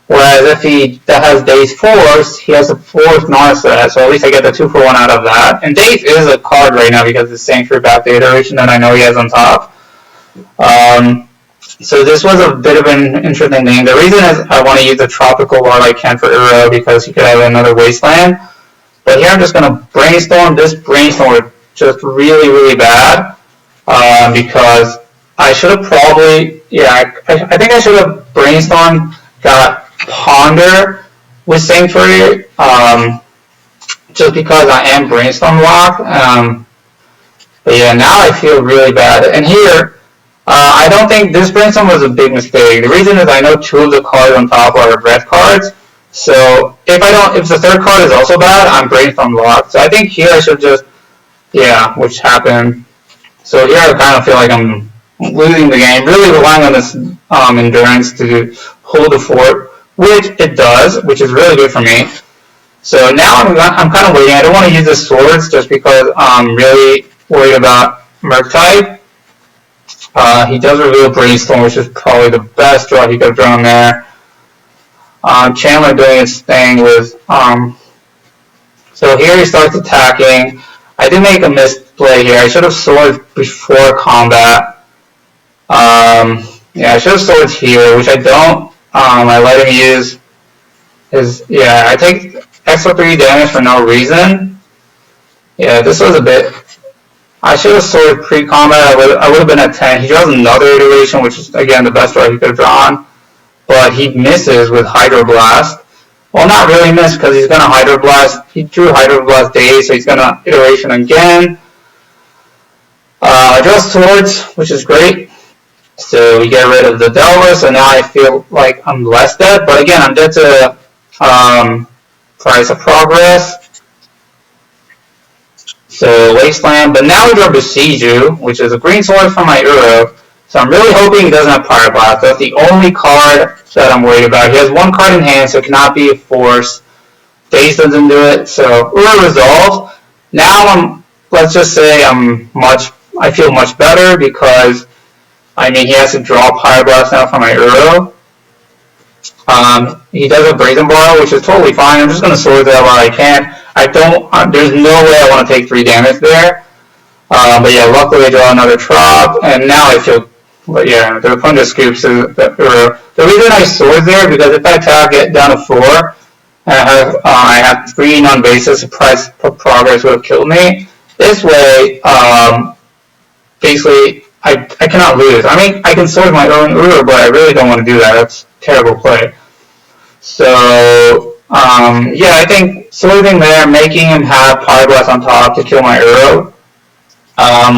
Whereas if he has Daze Force, he has a Force Narset, so at least I get the 2-for-1 out of that. And Daze is a card right now because it's Sanctuary back the Iteration that I know he has on top. So this was a bit of an interesting thing. The reason is I want to use the Tropical while I can for Uro because he could have another Wasteland. But here I'm just going to Brainstorm. This Brainstorm was just really, really bad because I should have probably, I think I should have Brainstormed, got Ponder with Sanctuary, just because I am Brainstorm locked. But yeah, now I feel really bad. And here, I don't think this Brainstorm was a big mistake. The reason is I know 2 of the cards on top are red cards. So if the third card is also bad, I'm Brainstorm locked. So I think here I should just, which happened. So here I kind of feel like I'm losing the game, really relying on this Endurance to hold the fort, which it does, which is really good for me. So now I'm kind of waiting. I don't want to use the Swords just because I'm really worried about Murktide. He does reveal Brainstorm, which is probably the best draw he could have drawn there. Chandler doing his thing with, so here he starts attacking. I did make a misplay here. I should have Swords before combat. I should have Swords here, which I don't. I let him use his, I take extra 3 damage for no reason. Yeah, this was a bit, I should have Sword pre-combat. I would have been at 10. He draws another Iteration, which is, again, the best draw he could have drawn. But he misses with Hydroblast. Well, not really miss, because he's going to Hydroblast. He drew Hydroblast Daze, so he's going to Iteration again. I draw Swords, which is great. So we get rid of the Delver, so now I feel like I'm less dead. But again, I'm dead to Price of Progress. So Wasteland, but now we draw Besiege, which is a green sword from my Uro. So I'm really hoping he doesn't have Pyroblast. That's the only card that I'm worried about. He has 1 card in hand, so it cannot be a Force. Daze doesn't do it, so Uro resolved. Now let's just say I feel much better because, I mean, he has to draw Pyroblast now from my Uro. He does a Brazen Borrow, which is totally fine. I'm just going to Sword that while I can. There's no way I want to take 3 damage there. But yeah, luckily I draw another Trop, and now I feel, the opponent just scoops the Uro. The reason I Sword there, because if I attack it down to 4, and I have 3 non-bases, Price of Progress would have killed me. This way, basically, I cannot lose. I mean, I can Sword my own Uro, but I really don't want to do that. That's a terrible play. So, I think Swording there, making him have Pyroblast on top to kill my Uro.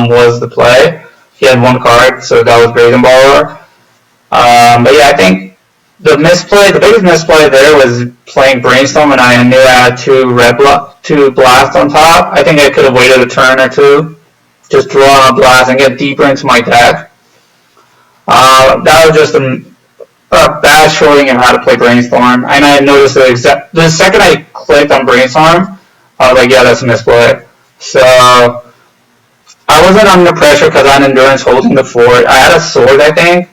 was the play. He had one card, so that was Brazen Borrower. But yeah, I think the biggest misplay there was playing Brainstorm, and I knew I had two blast on top. I think I could have waited a turn or two, just draw a blast and get deeper into my deck. That was just a bad showing of how to play Brainstorm, and I noticed that the second I clicked on Brainstorm, I was like, yeah, that's a misplay. So I wasn't under pressure because I had Endurance holding the fort. I had a sword, I think.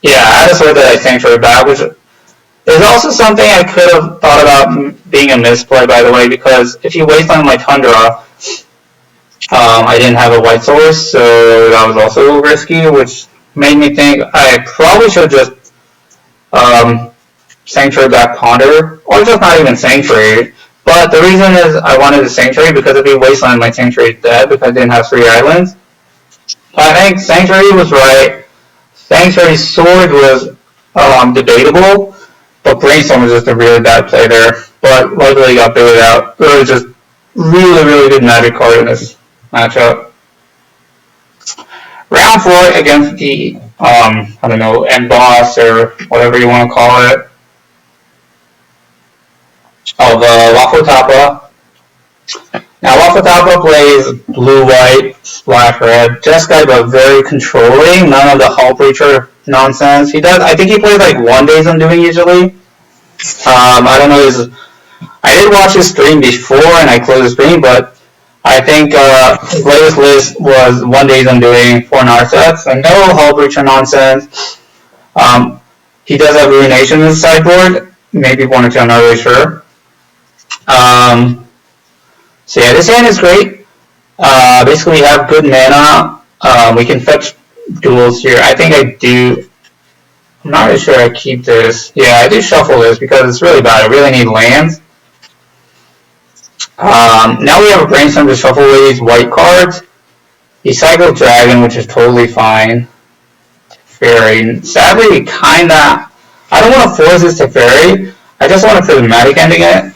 Yeah, I had a sword that I sanctuary back, which is also something I could have thought about being a misplay, by the way, because if you waste on my Tundra, I didn't have a white source, so that was also risky, which made me think I probably should just sanctuary back Ponder, or just not even sanctuary. But the reason is I wanted a sanctuary because if you wasteland, my sanctuary is dead because I didn't have 3 islands. I think sanctuary was right. Sanctuary sword was debatable, but Brainstorm was just a really bad play there. But luckily got baited out. It was just really, really good magic card in this matchup. Round 4 against the, I don't know, end boss or whatever you want to call it, of Wafotapa. Now, Wafotapa plays blue-white, black-red, just kind of very controlling, none of the Hull Breacher nonsense. I think he plays like 1 Days Undoing usually. I don't know, I did watch his stream before and I closed the stream, but I think his latest list was 1 Days Undoing, 4 Narsets, and no Hull Breacher nonsense. He does have Ruination in his sideboard, maybe 1 or 2, I'm not really sure. So yeah, this hand is great. Basically, we have good mana. We can fetch duels here. I think I do. I'm not really sure I keep this. Yeah, I do shuffle this because it's really bad. I really need lands. Now we have a Brainstorm to shuffle away these white cards. He cycled Dragon, which is totally fine. Fairy. Sadly, kinda. I don't want to force this to Fairy. I just want to Prismatic Ending it.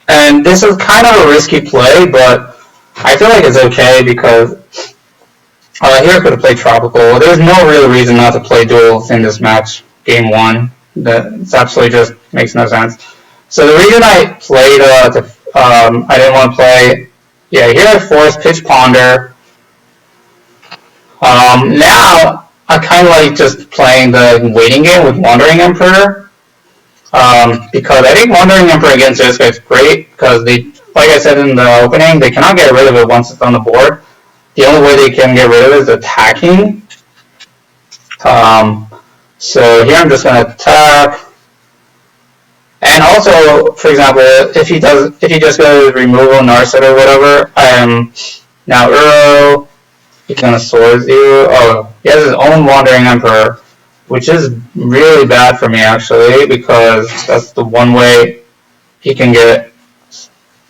And this is kind of a risky play, but I feel like it's okay because here I could have played Tropical. There's no real reason not to play duels in this match, game 1. That absolutely just makes no sense. So the reason I played, I didn't want to play, yeah, here I forced Pitch Ponder. Now I kind of like just playing the waiting game with Wandering Emperor. Because I think Wandering Emperor against this guy is great because they, like I said in the opening, they cannot get rid of it once it's on the board. The only way they can get rid of it is attacking. So here I'm just going to attack. And also, for example, if he just goes removal Narset or whatever, I am now Uro. He's going to Sword 0. Oh, he has his own Wandering Emperor, which is really bad for me actually, because that's the one way he can get.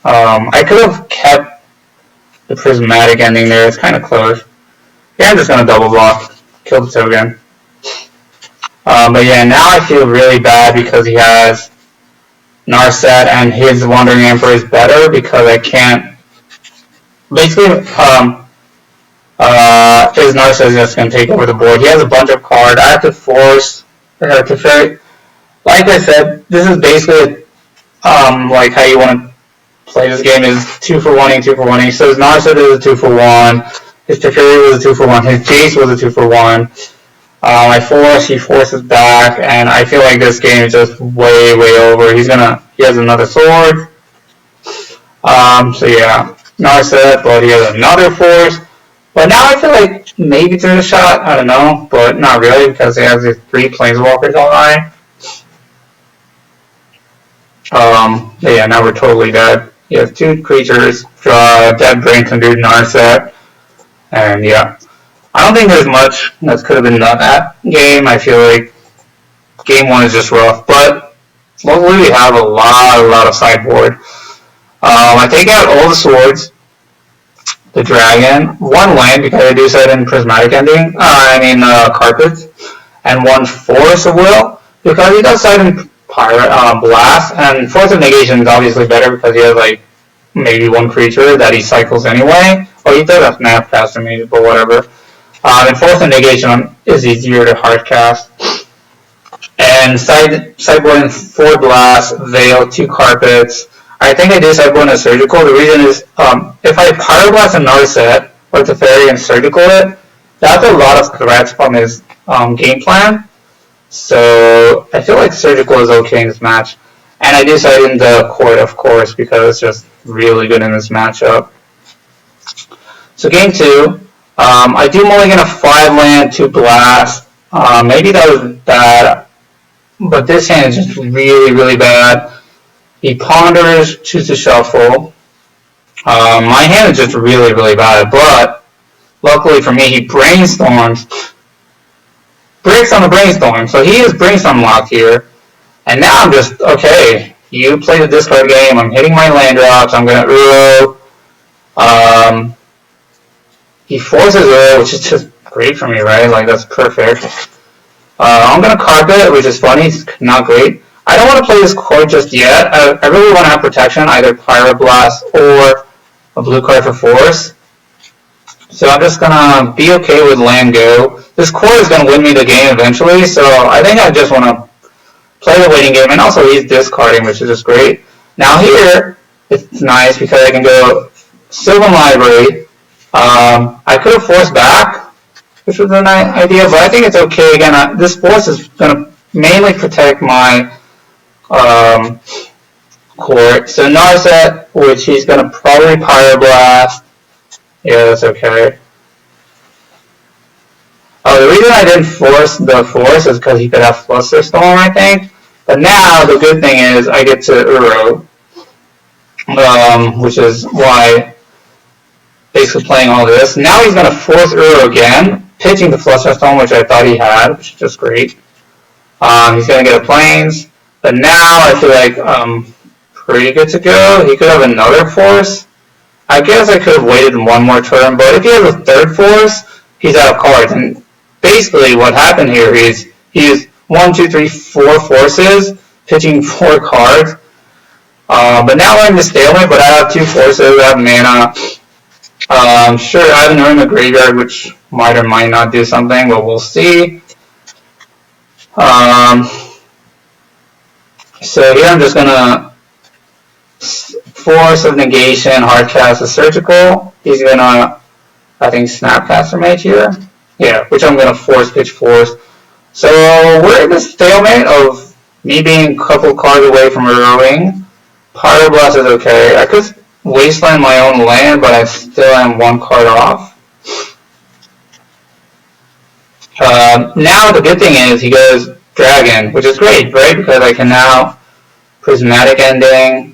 I could have kept the Prismatic Ending there. It's kind of close. Yeah, I'm just gonna double block, kill the token. But yeah, now I feel really bad because he has Narset and his Wandering Emperor is better because I can't. Basically, his Narset is just going to take over the board. He has a bunch of cards. I have to force to Fairy. Like I said, this is basically like how you want to play this game is 2 for 1-ing, 2 for 1-ing. So his Narset is a 2 for 1. His Teferi was a 2 for 1. His Jace was a 2 for 1. I force, he forces back, and I feel like this game is just way, way over. He has another sword. So yeah, Narset, but he has another force. But now I feel like maybe there's a shot, I don't know, but not really because he has these 3 Planeswalkers online. But yeah, now we're totally dead. He has 2 creatures, draw dead brain to do Narset, and yeah. I don't think there's much that could have been done that game. I feel like game 1 is just rough, but luckily we have a lot of sideboard. I take out all the swords, the dragon, 1 land because I do set in Prismatic Ending, Carpets, and 1 Force of Will because he does set in Blast, and Force of Negation is obviously better because he has like maybe one creature that he cycles anyway. Or he does have Snapcaster maybe, but whatever. And Force and Negation is easier to hard cast. And sideboarding 4 Blast, Veil, 2 Carpets. I think I do sideboard a Surgical. The reason is if I Pyroblast another set, or Teferi and Surgical it, that's a lot of threats from his game plan. So I feel like Surgical is okay in this match. And I do side in the Court, of course, because it's just really good in this matchup. So game 2, I do mulligan a 5-land, 2 Blast. Maybe that was bad, but this hand is just really, really bad. He ponders, chooses shuffle. My hand is just really, really bad, but luckily for me, he brainstorms. Breaks on the brainstorm, so he is brainstorm locked here. And now I'm just, okay, you play the discard game, I'm hitting my land drops, I'm going to Uro. He forces Uro, which is just great for me, right? Like, that's perfect. I'm going to Carpet, which is funny, it's not great. I don't want to play this Court just yet. I really want to have protection, either Pyroblast or a blue card for Force. So I'm just going to be okay with land go. This Court is going to win me the game eventually, so I think I just want to play the waiting game, and also he's discarding, which is just great. Now here, it's nice because I can go Sylvan Library. I could have forced back, which was an idea, but I think it's okay. Again, this Force is going to mainly protect my Court. So Narset, which he's going to probably Pyroblast. Yeah, that's okay. The reason I didn't force the Force is because he could have Flusterstorm, I think. But now, the good thing is I get to Uro, which is why basically playing all this. Now he's going to force Uro again, pitching the Flusterstorm, which I thought he had, which is just great. He's going to get a Plains. But now I feel like I'm pretty good to go. He could have another Force. I guess I could have waited one more turn, but if he has a third Force, he's out of cards. And basically what happened here is he used 1, 2, 3, 4 Forces, pitching 4 cards. But now we're in the stalemate, but I have 2 Forces, I have mana. Sure, I have an Urn in the graveyard, which might or might not do something, but we'll see. So here I'm just going to Force of Negation, Hardcast a Surgical. He's going to, I think, Snapcaster Mage here. Yeah, which I'm going to Force pitch Force. So we're in the stalemate of me being a couple cards away from Uroing. Pyroblast is okay. I could Wasteland my own land, but I still am 1 card off. Now the good thing is he goes Dragon, which is great, right? Because I can now Prismatic Ending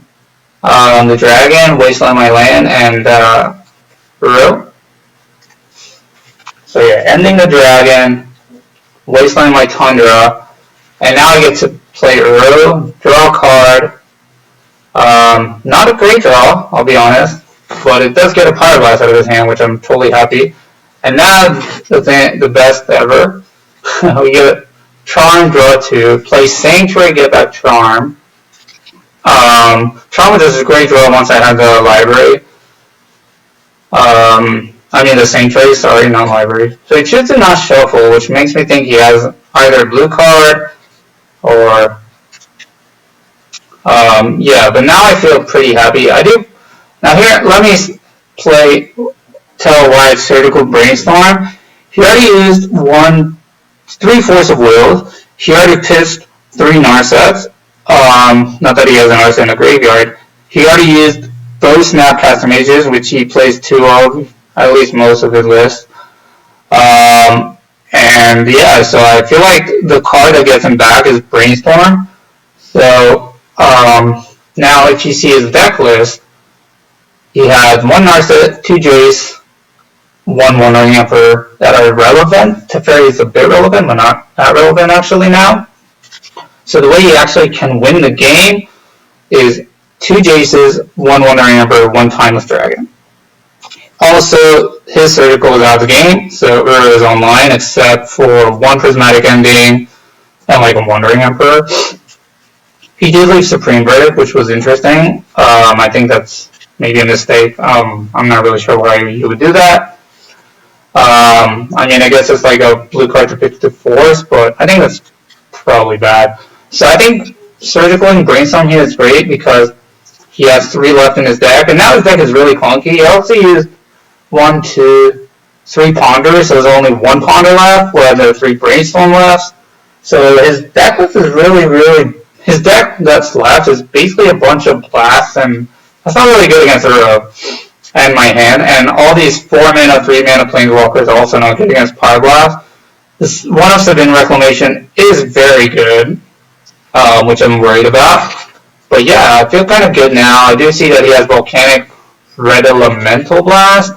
the Dragon, Wasteland my land, and Uro. So yeah, ending the Dragon, Wasteland my Tundra, and now I get to play Uro, draw a card. Not a great draw, I'll be honest, but it does get a Pyroblast out of his hand, which I'm totally happy. And now the best ever. We get Charm, draw 2, play Sanctuary, get back Charm. Charm is a great draw once I have the library. I mean the Sanctuary, sorry, not library. So he chooses to not shuffle, which makes me think he has either a blue card or yeah, but now I feel pretty happy. I do. Now here, let me tell why it's Surgical Brainstorm. He already used 3 Force of Will. He already pitched 3 Narsets. Not that he has an Narset in the graveyard. He already used those Snapcaster Mages, which he plays 2 of, at least most of his list. And yeah, so I feel like the card that gets him back is Brainstorm. So now if you see his deck list, he has 1 Narset, 2 Jace, 1 Wandering Emperor that are relevant. Teferi is a bit relevant, but not that relevant actually now. So the way he actually can win the game is 2 Jaces, 1 Wandering Emperor, 1 Timeless Dragon. Also, his Surgical is out of the game, so Uro is online except for 1 Prismatic Ending and like a Wandering Emperor. He did leave Supreme Verdict, which was interesting. I think that's maybe a mistake. I'm not really sure why you would do that. I mean, I guess it's like a blue card to pitch to force, but I think that's probably bad. So I think Surgical and Brainstorm here is great because he has 3 left in his deck, and now his deck is really clunky. He also used 1, 2, 3 Ponders, so there's only 1 Ponder left, where there are 3 Brainstorm left. So his deck list is really, his deck that's left is basically a bunch of blasts, and that's not really good against Uro and my hand. And all these 4 mana, 3 mana Planeswalkers are also not good against Pyroblast. This 1 of Sabin Reclamation is very good, which I'm worried about. But yeah, I feel kind of good now. I do see that he has Volcanic Red Elemental Blast.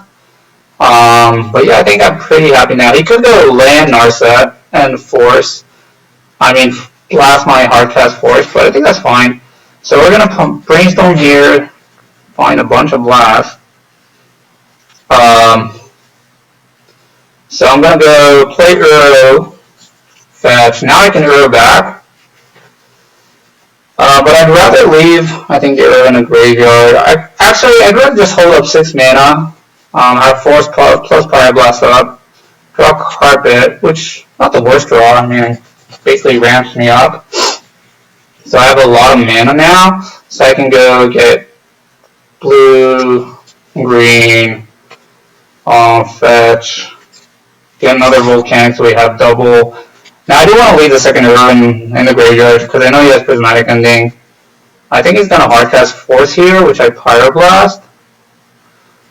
But yeah, I think I'm pretty happy now. He could go land Narset and Force. I mean, blast my Hardcast Force, but I think that's fine. So we're going to Brainstorm here, find a bunch of blasts. So I'm going to go play Uro, fetch. Now I can Uro back. But I'd rather leave, I think, the Uro in a graveyard. I'd rather just hold up 6 mana, have Force plus Pyroblast up, draw Carpet, which, not the worst draw, I mean, basically ramps me up. So I have a lot of mana now, so I can go get blue, green, fetch, get another Volcanic so we have double. Now I do want to leave the second Uro in the graveyard because I know he has Prismatic Ending. I think he's going to Hardcast Force here, which I Pyroblast.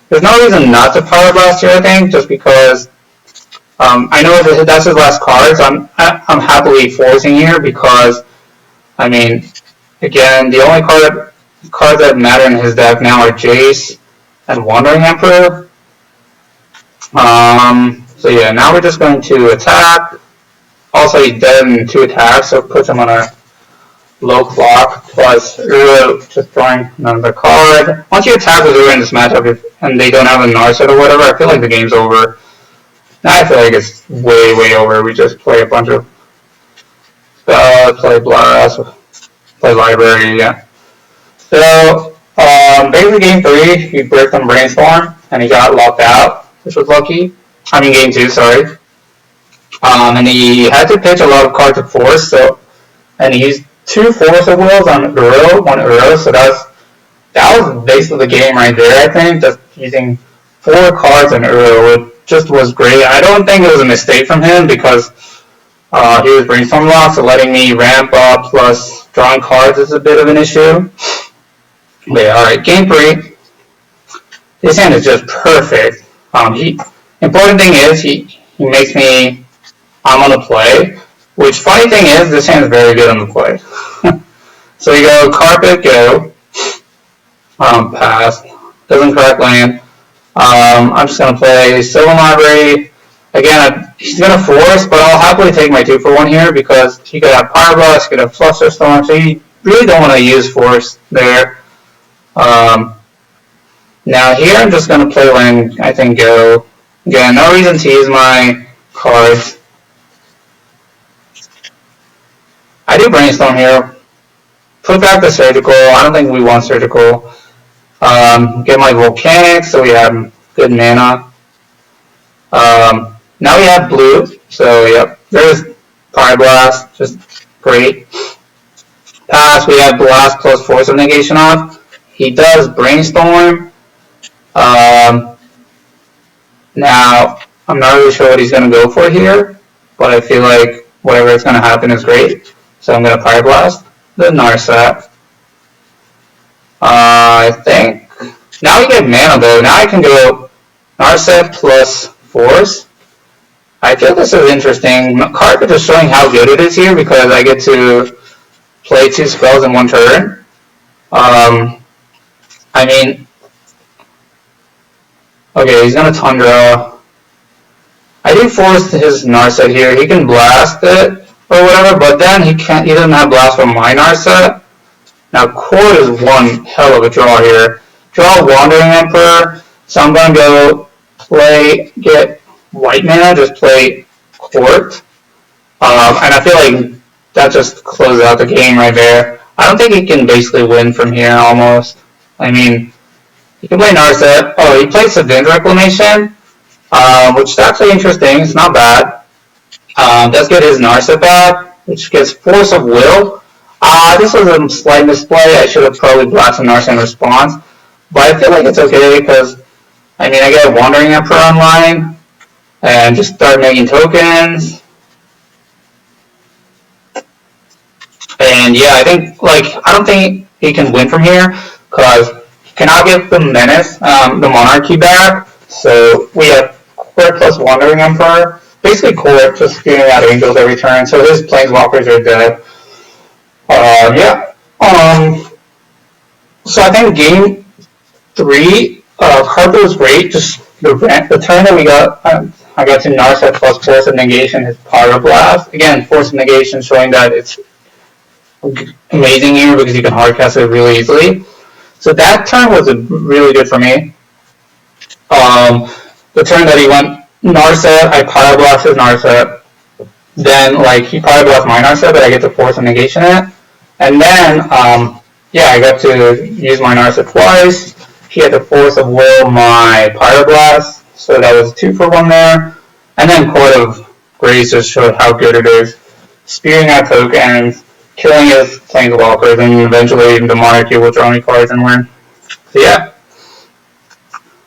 There's no reason not to Pyroblast here, I think, just because I know that that's his last card, so I'm happily forcing here because, I mean, again, the only cards that matter in his deck now are Jace and Wandering Emperor. So yeah, now we're just going to attack. Also, he's dead in 2 attacks, so it puts him on a low clock, plus Uro just drawing another card. Once you attack with Uro in this matchup, and they don't have a Narset or whatever, I feel like the game's over. Now I feel like it's way over. We just play a bunch of spells, play Blast, play Library, yeah. So, basically game 3, he bricked on Brainstorm, and he got locked out, which was lucky. I mean game 2, sorry. And he had to pitch a lot of cards to Force, so, and he used 2 Force of Wills on Uro, 1 Uro, so that was basically the game right there, I think, just using 4 cards on Uro. It just was great. I don't think it was a mistake from him because he was Brainstorm locked, so letting me ramp up plus drawing cards is a bit of an issue. But yeah, alright, game 3. This hand is just perfect. Important thing is he makes me I'm on the play, which funny thing is this hand is very good on the play. So you go Carpet, go, pass, doesn't crack land. I'm just going to play Sylvan Library. Again, he's going to Force, but I'll happily take my 2 for 1 here because he could have Pyroblast, he could have Flusterstorm, so you really don't want to use Force there. Now here I'm just going to play land, I think go. Again, no reason to use my cards. I do Brainstorm here. Put back the Surgical. I don't think we want Surgical. Get my Volcanic, so we have good mana. Now we have blue, so yep, there's Pyroblast, just great. Pass, we have Blast plus Force of Negation off. He does Brainstorm. Now, I'm not really sure what he's going to go for here, but I feel like whatever is going to happen is great. So I'm going to Pyroblast the Narset. I think. Now we get mana though. Now I can go Narset plus Force. I feel this is interesting. Carpet is showing how good it is here because I get to play 2 spells in 1 turn. I mean, okay, he's gonna Tundra. I do force his Narset here. He can blast it or whatever, but then he doesn't have blast from my Narset. Now Court is one hell of a draw here. Draw Wandering Emperor. So I'm gonna go get white mana, just play Court. And I feel like that just closes out the game right there. I don't think he can basically win from here almost. I mean, You can play Narset. Oh, he plays Subdued Reclamation, which is actually interesting. It's not bad. Does get his Narset back, which gets Force of Will. This was a slight misplay. I should have probably blasted Narset in response. But I feel like it's okay because, I mean, I get Wandering Emperor online and just start making tokens. And yeah, I don't think he can win from here because he cannot get the Menace, the Monarchy back. So we have Court plus Wandering Emperor. Basically Court, just spewing out Angels every turn. So his Planeswalkers are dead. Yeah. So I think game 3, card was great. Just the turn that we got, I got to Narset plus Force of Negation, his Pyroblast. Again, Force of Negation showing that it's amazing here because you can hardcast it really easily. So that turn was really good for me. The turn that he went Narset, I Pyroblast his Narset. Then, he Pyroblast my Narset, but I get to Force of Negation it. And then, yeah, I got to use my Narset twice. He had to Force of Will my Pyroblast, so that was 2 for 1 there. And then Court of Grace just showed how good it is. Spearing out tokens, killing his Planeswalkers, and eventually the Monarchy will draw me cards and win. So yeah.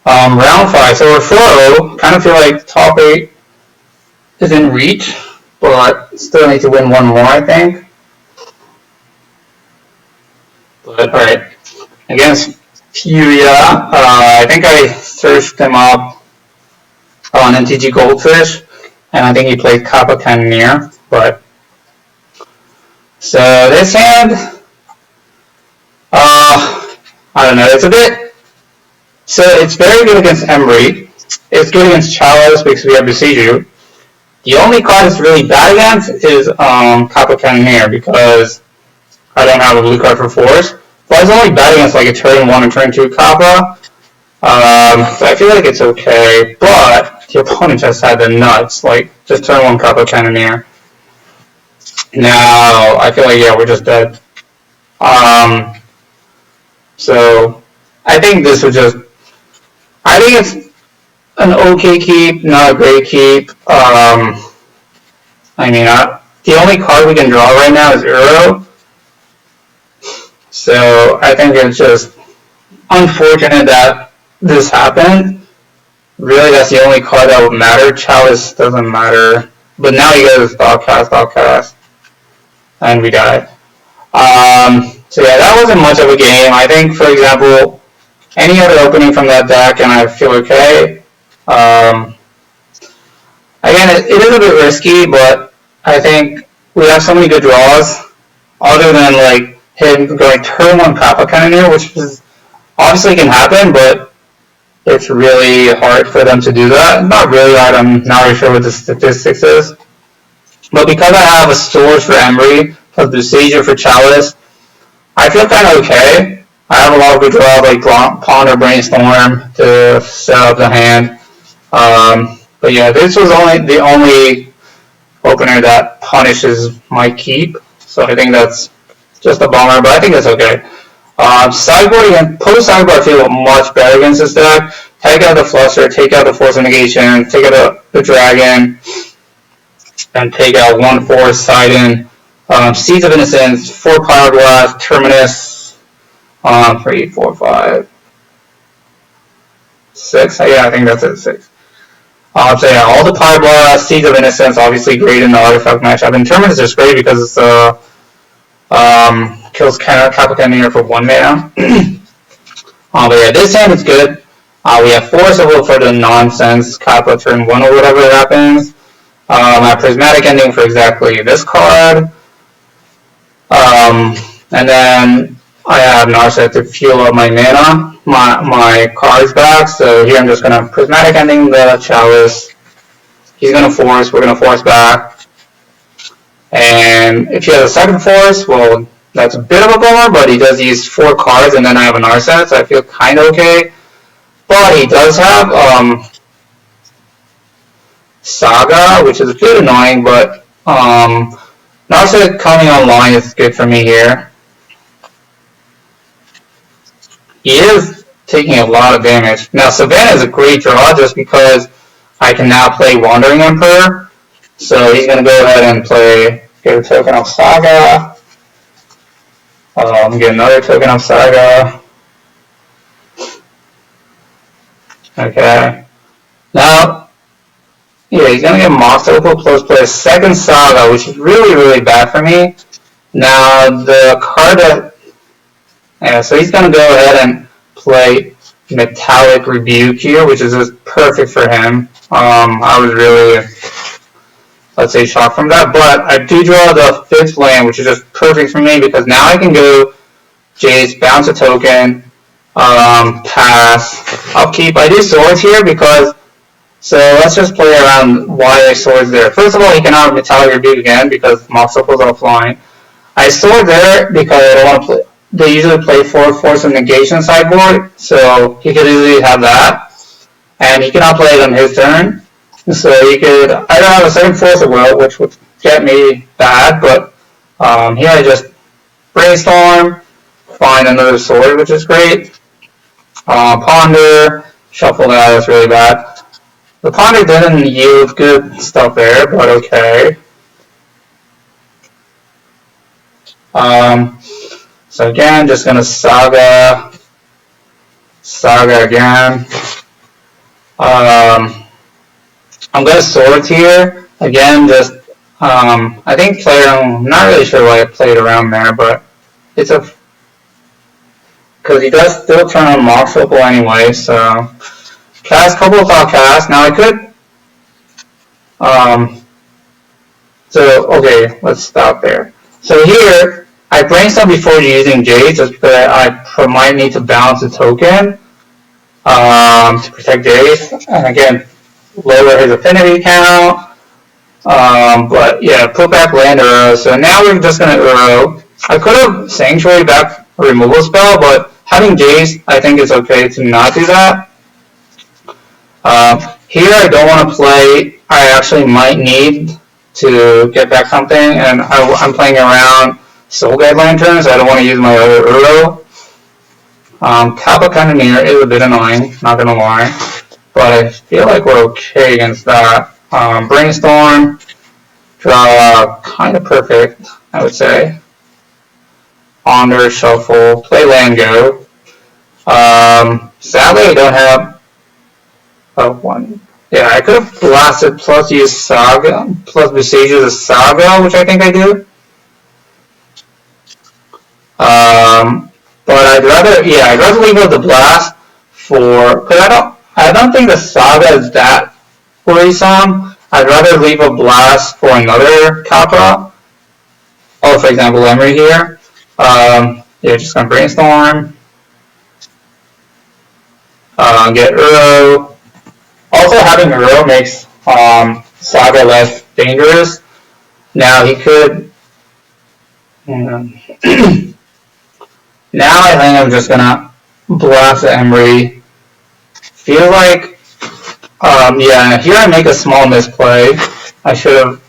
Round 5. So we're 4-0. Kind of feel like top 8 is in reach, but still need to win one more, I think. But alright. Against Furia, I think I searched him up on NTG Goldfish, and I think he played Kappa Cannoneer, but so this hand, I don't know, so it's very good against Emry. It's good against Chalice because we have Besiju. The only card it's really bad against is Kappa Cannoneer because I don't have a blue card for Force. But it's only bad against a turn 1 and turn 2 Kappa. So I feel like it's okay, but the opponent just had the nuts, just turn 1 Kappa Cannoneer. Now, I feel like, yeah, we're just dead. So, I think this would I think it's an okay keep, not a great keep. I mean, the only card we can draw right now is Uro. So, I think it's just unfortunate that this happened. Really, that's the only card that would matter. Chalice doesn't matter. But now you guys cast. And we died. So yeah, that wasn't much of a game. I think, for example, any other opening from that deck and I feel okay. Again, it is a bit risky, but I think we have so many good draws. Other than him going turn 1 Kappa Cannoneer, which is obviously can happen, but it's really hard for them to do that. Not really hard, I'm not really sure what the statistics is. But because I have a Source for Emry, plus Besiju for Chalice, I feel kind of okay. I have a lot of good draws like Ponder Brainstorm to set up the hand. But yeah, this was the only opener that punishes my keep. So I think that's just a bummer, but I think that's okay. Sideboard again, post-sideboard I feel much better against this deck. Take out the Fluster, take out the Force of Negation, take out the Dragon, and take out 1 Force, Sidon, Seeds of Innocence, 4 Pyroblast, Terminus, 3, 4, 5, 6. Yeah, I think that's it, 6. So yeah, all the Pyroblast, Seeds of Innocence, obviously great in the artifact matchup. And Terminus is great because it's kills Kappa Cannoneer for 1 mana. But yeah, this hand is good. We have Force of Will for the nonsense Kappa turn 1 or whatever happens. I have Prismatic Ending for exactly this card. And then I have Narset to fuel up my mana, my cards back. So here I'm just going to Prismatic Ending the Chalice. He's going to Force, we're going to Force back. And if he has a second Force, well, that's a bit of a bummer, but he does use 4 cards and then I have a Narset, so I feel kind of okay. But he does have Saga, which is a bit annoying, but Narset coming online is good for me here. He is taking a lot of damage. Now Savannah is a great draw just because I can now play Wandering Emperor. So he's going to go ahead and play, get a token of Saga. Get another token of Saga. Okay. Now, yeah, he's going to get Mox Opal plus play a second Saga, which is really, really bad for me. Now, the card that... Yeah, so he's going to go ahead and play Metallic Rebuke here, which is just perfect for him. I was really, let's say, shocked from that. But I do draw the 5th land, which is just perfect for me because now I can go Jace, bounce a token, pass, upkeep. I do swords here because, so let's just play around why I swords there. First of all, he cannot Metallic Rebuke again because Mox Opal's offline. I sword there because I don't want to play. They usually play 4 Force of Negation sideboard, so he could easily have that. And he cannot play it on his turn. So he could either have a second Force of Will, which would get me bad, but here I just Brainstorm, find another sword, which is great. Ponder, shuffle that, that's really bad. The Ponder didn't yield good stuff there, but okay. So again, just gonna Saga again. I'm gonna Swords here. Again, just, I think I'm not really sure why I played around there, but it's a, because he does still turn on Mox Opal anyway, so. Cast, couple of thought cast. Now I could, so, okay, let's stop there. So here, I brainstorm before using Jade just because I might need to balance a token to protect Jade. And again, lower his affinity count. But yeah, put back land Uro. So now we're just going to Uro. I could have Sanctuary back a removal spell, but having Jace, I think it's okay to not do that. Here I don't want to play, I actually might need to get back something, and I'm playing around Soul Guide Lanterns, I don't want to use my other Uro. Kappa Cannoneer is a bit annoying, not gonna lie, but I feel like we're okay against that. Brainstorm, draw kind of perfect, I would say. Ponder, shuffle, play land go. Sadly I don't have one. Yeah, I could have blasted plus use Saga, plus Besieges a Saga, which I think I do. But I'd rather leave out the blast for, because I don't think the Saga is that worrisome. I'd rather leave a blast for another Kappa. Oh, for example, Emery here. Yeah, just gonna Brainstorm. Get Uro. Also, having Uro makes Saga less dangerous. Now he could. Now I think I'm just gonna blast the Emery. Feel like, yeah, here I make a small misplay. I should have.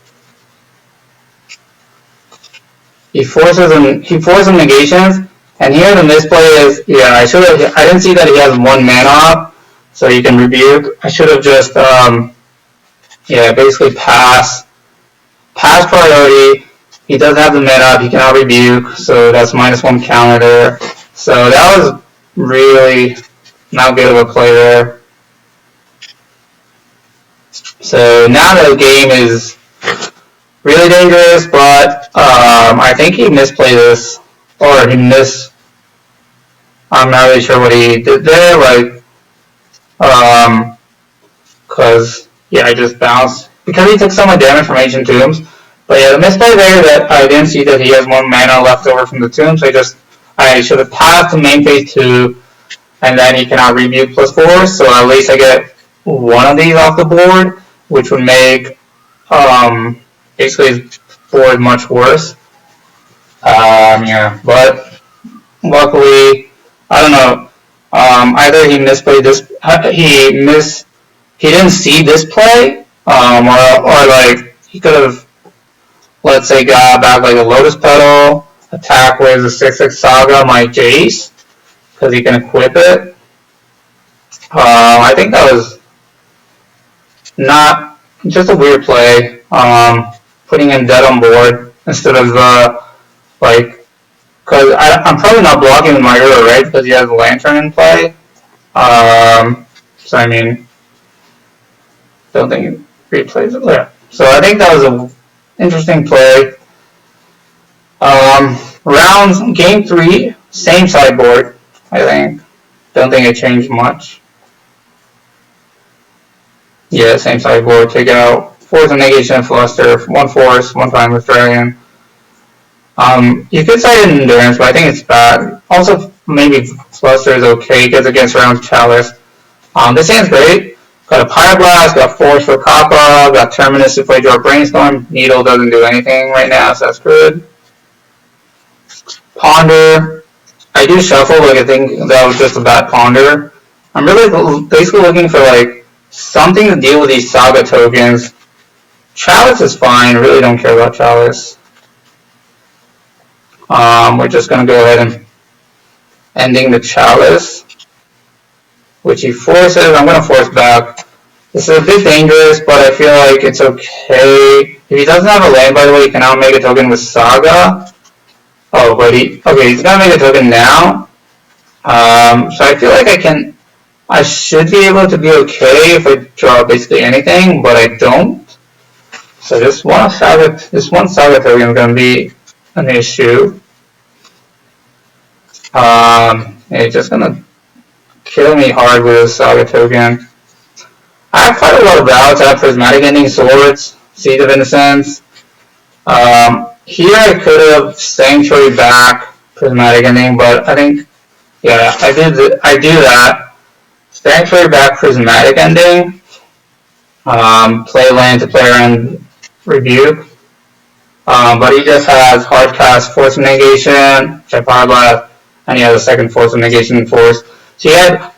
He forces him negations, and here the misplay is, yeah, I didn't see that he has 1 mana up, so you can rebuke. I should have just, yeah, basically pass priority. He doesn't have the mana up, he cannot rebuke, so that's -1 counter there. So that was really not good of a play there. So now the game is really dangerous, but I think he misplayed this, or he I'm not really sure what he did there, like, because, yeah, I just bounced, because he took so much damage from Ancient Tombs. But yeah, the misplay there that I didn't see that he has 1 mana left over from the Tomb, so I should have passed to main phase 2, and then he cannot rebuke +4, so at least I get 1 of these off the board, which would make basically his board much worse. Yeah, but luckily, I don't know, either he misplayed this, he didn't see this play, or like, he could have, let's say, got back like a Lotus Petal, attack with a 6/6 Saga, my Jace, because he can equip it. I think that was not just a weird play. Putting him dead on board instead of like, because I'm probably not blocking with my Ura, right? Because he has a lantern in play. So I mean, don't think he replays it there. So I think that was an interesting play. Rounds, game 3, same sideboard, I think. Don't think it changed much. Yeah, same sideboard. Take out Force and Negation, Fluster, 1 Force, 1 Timeless Dragon. You could say Endurance, but I think it's bad. Also, maybe Fluster is okay because against round Chalice. This hand's great. Got a Pyroblast, got Force for Kappa, got Terminus to play draw Brainstorm. Needle doesn't do anything right now, so that's good. Ponder. I do Shuffle, like I think that was just a bad Ponder. I'm really basically looking for like something to deal with these Saga tokens. Chalice is fine, I really don't care about Chalice. We're just going to go ahead and ending the Chalice, which he forces. I'm going to force back. This is a bit dangerous, but I feel like it's okay. If he doesn't have a land, by the way, he can now make a token with Saga. Oh, but he's going to make a token now. So I feel like I should be able to be okay if I draw basically anything, but I don't. So this one Saga token is going to be an issue. It's just going to kill me hard with a Saga token. I have quite a lot of routes. I have Prismatic Ending Swords, Seed of Innocence. Here I could have Sanctuary back, Prismatic Ending, but I think, yeah, I do that. Sanctuary back, Prismatic Ending. Play land to play around Rebuke. But he just has Hardcast, Force of Negation, which I Pyroblast, and he has a second Force of Negation Force. So he had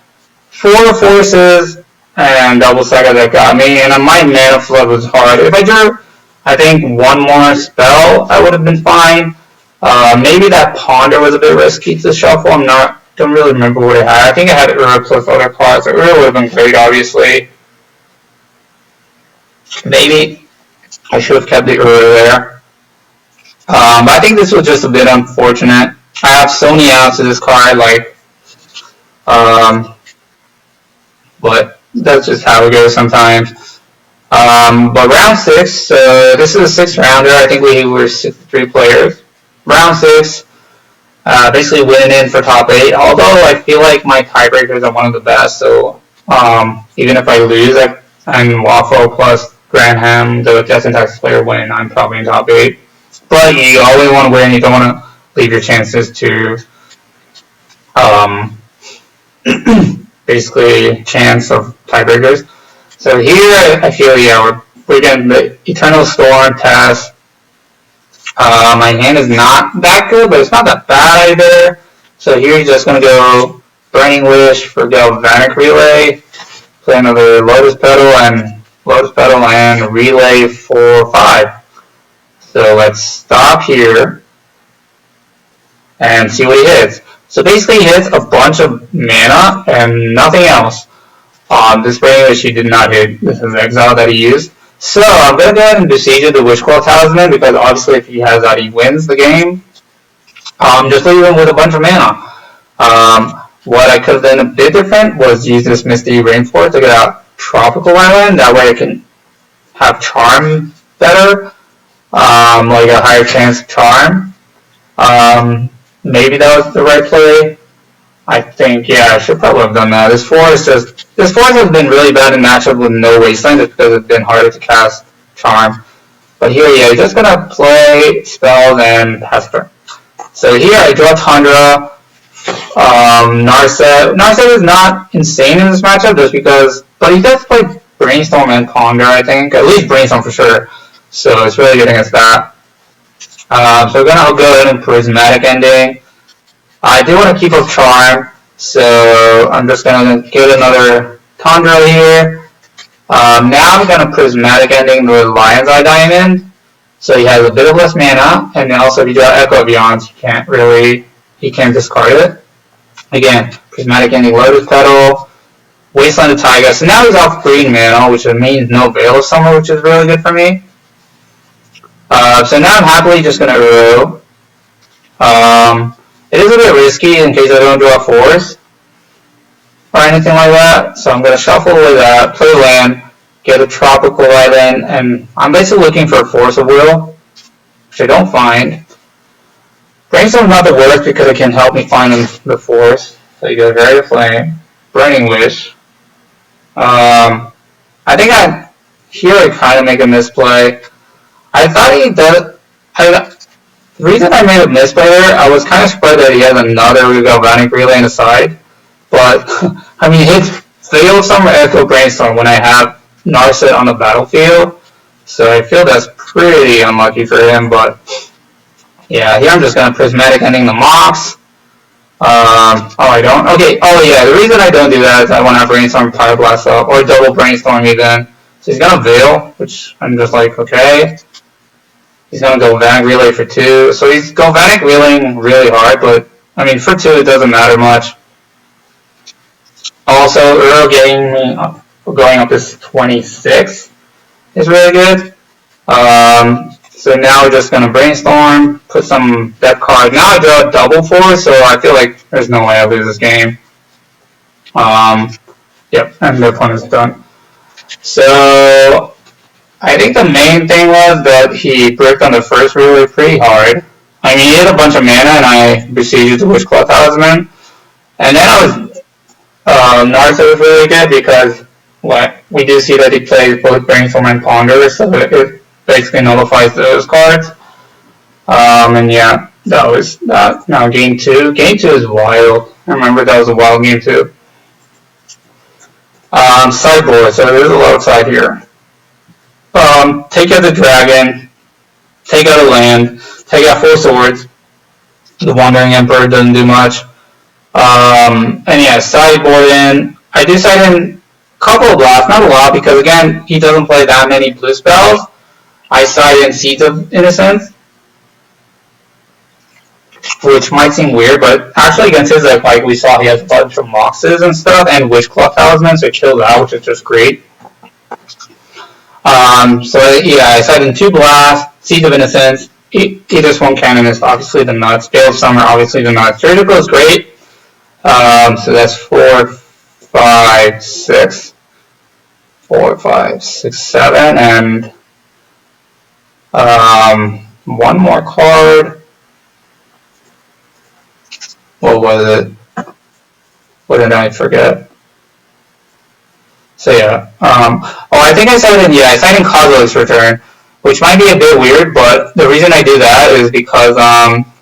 4 forces and double Saga that got me, and my mana flood was hard. If I drew, I think, 1 more spell, I would have been fine. Maybe that Ponder was a bit risky to shuffle. Don't really remember what I had. I think I had Ura plus other cards. So Ura would have been great, obviously. Maybe I should have kept the Ura there. But I think this was just a bit unfortunate. I have so many outs to this card, like, but that's just how it goes sometimes. But round 6, so this is a 6th rounder. I think we were 63 players. Round 6, basically winning in for top 8. Although I feel like my tiebreakers are one of the best, so even if I lose, I'm Waffle plus Granham, the Jets and Texas player, winning. I'm probably in top 8. But you always want to win. You don't want to leave your chances to basically chance of tiebreakers. So here I feel, yeah, we're getting the Eternal Storm test. My hand is not that good, but it's not that bad either. So here you're just going to go Burning Wish for Galvanic Relay, play another Lotus Petal and Relay for 5. So let's stop here and see what he hits. So basically he hits a bunch of mana and nothing else. This Burning Wish he did not hit. This is Exile that he used. So I'm going to go ahead and Besiege the Wishclaw Talisman, because obviously if he has that he wins the game. Just leave him with a bunch of mana. What I could have done a bit different was use this Misty Rainforest to get out Tropical Island. That way I can have Charm better, like a higher chance of Charm. Maybe that was the right play. I think, yeah, I should probably have done that. This forest has been really bad in matchup with no Wasteland just because it's been harder to cast Charm. But here, yeah, you're just gonna play spells and pass turn. So here I draw Tundra. Narset is not insane in this matchup just because, but he does play Brainstorm and Ponder, I think. At least Brainstorm for sure. So it's really good against that. So we're gonna go ahead and Prismatic Ending. I do want to keep up Charm, so I'm just going to get another Tundra here. Now I'm going to Prismatic Ending the Lion's Eye Diamond, so he has a bit of less mana, and also if you draw Echo of Beyond, he can't discard it. Again, Prismatic Ending Lotus Petal, Wasteland of Taiga. So now he's off green mana, which means no Veil of Summer, which is really good for me. So now I'm happily just going to Uru. It is a bit risky in case I don't draw a force or anything like that. So I'm going to shuffle away that, play land, get a tropical island, and I'm basically looking for a Force of Will, which I don't find. Brainstorm's not the worst because it can help me find the force. So you go Very Flame, Burning Wish. I think here I kind of make a misplay. I thought he does. The reason I made a misplay there, I was kind of surprised that he has another Galvanic Relay on the side. But, I mean, his Veil of Summer Echo Brainstorm when I have Narset on the battlefield. So I feel that's pretty unlucky for him, but yeah, here I'm just going to Prismatic Ending the Mox. Oh, I don't? Okay, oh yeah, the reason I don't do that is I want to Brainstorm Pyroblast up, or double Brainstorm even. So he's going to Veil, which I'm just like, okay. He's going to go Galvanic Relay for 2. So he's Galvanic Relaying really hard, but, I mean, for 2 it doesn't matter much. Also, Uro getting me up, going up to 26 is really good. So now we're just going to Brainstorm, put some deck cards. Now I draw a double force, so I feel like there's no way I lose this game. Yep, and the opponent's done. So I think the main thing was that he bricked on the first relay pretty hard. I mean, he had a bunch of mana, and I besieged the Witchclaw Talisman. And then I was Narset was really good because we do see that he plays both Brainstorm and Ponder, so it basically nullifies those cards. And yeah, that was that. Now game 2. Game 2 is wild. I remember that was a wild game 2. Sideboard, so there's a lot of side here. Take out the dragon, take out a land, take out 4 swords. The Wandering Emperor doesn't do much. And yeah, sideboard in. I do side in a couple of blasts, not a lot, because again, he doesn't play that many blue spells. I side in Seeds of Innocence, which might seem weird, but actually against his deck, like we saw, he has a bunch of Moxes and stuff, and Witchclaw Talisman, so it kills out, which is just great. So yeah, I side in 2 blasts, Seeds of Innocence, either Swamp Cannon is obviously the nuts, Veil of Summer, obviously the nuts. Surgical is great. So that's 4, 5, 6, 4, 5, 6, 7, and one more card. What was it? What did I forget? So yeah. I think I signed in Kozilek's Return, which might be a bit weird, but the reason I do that is because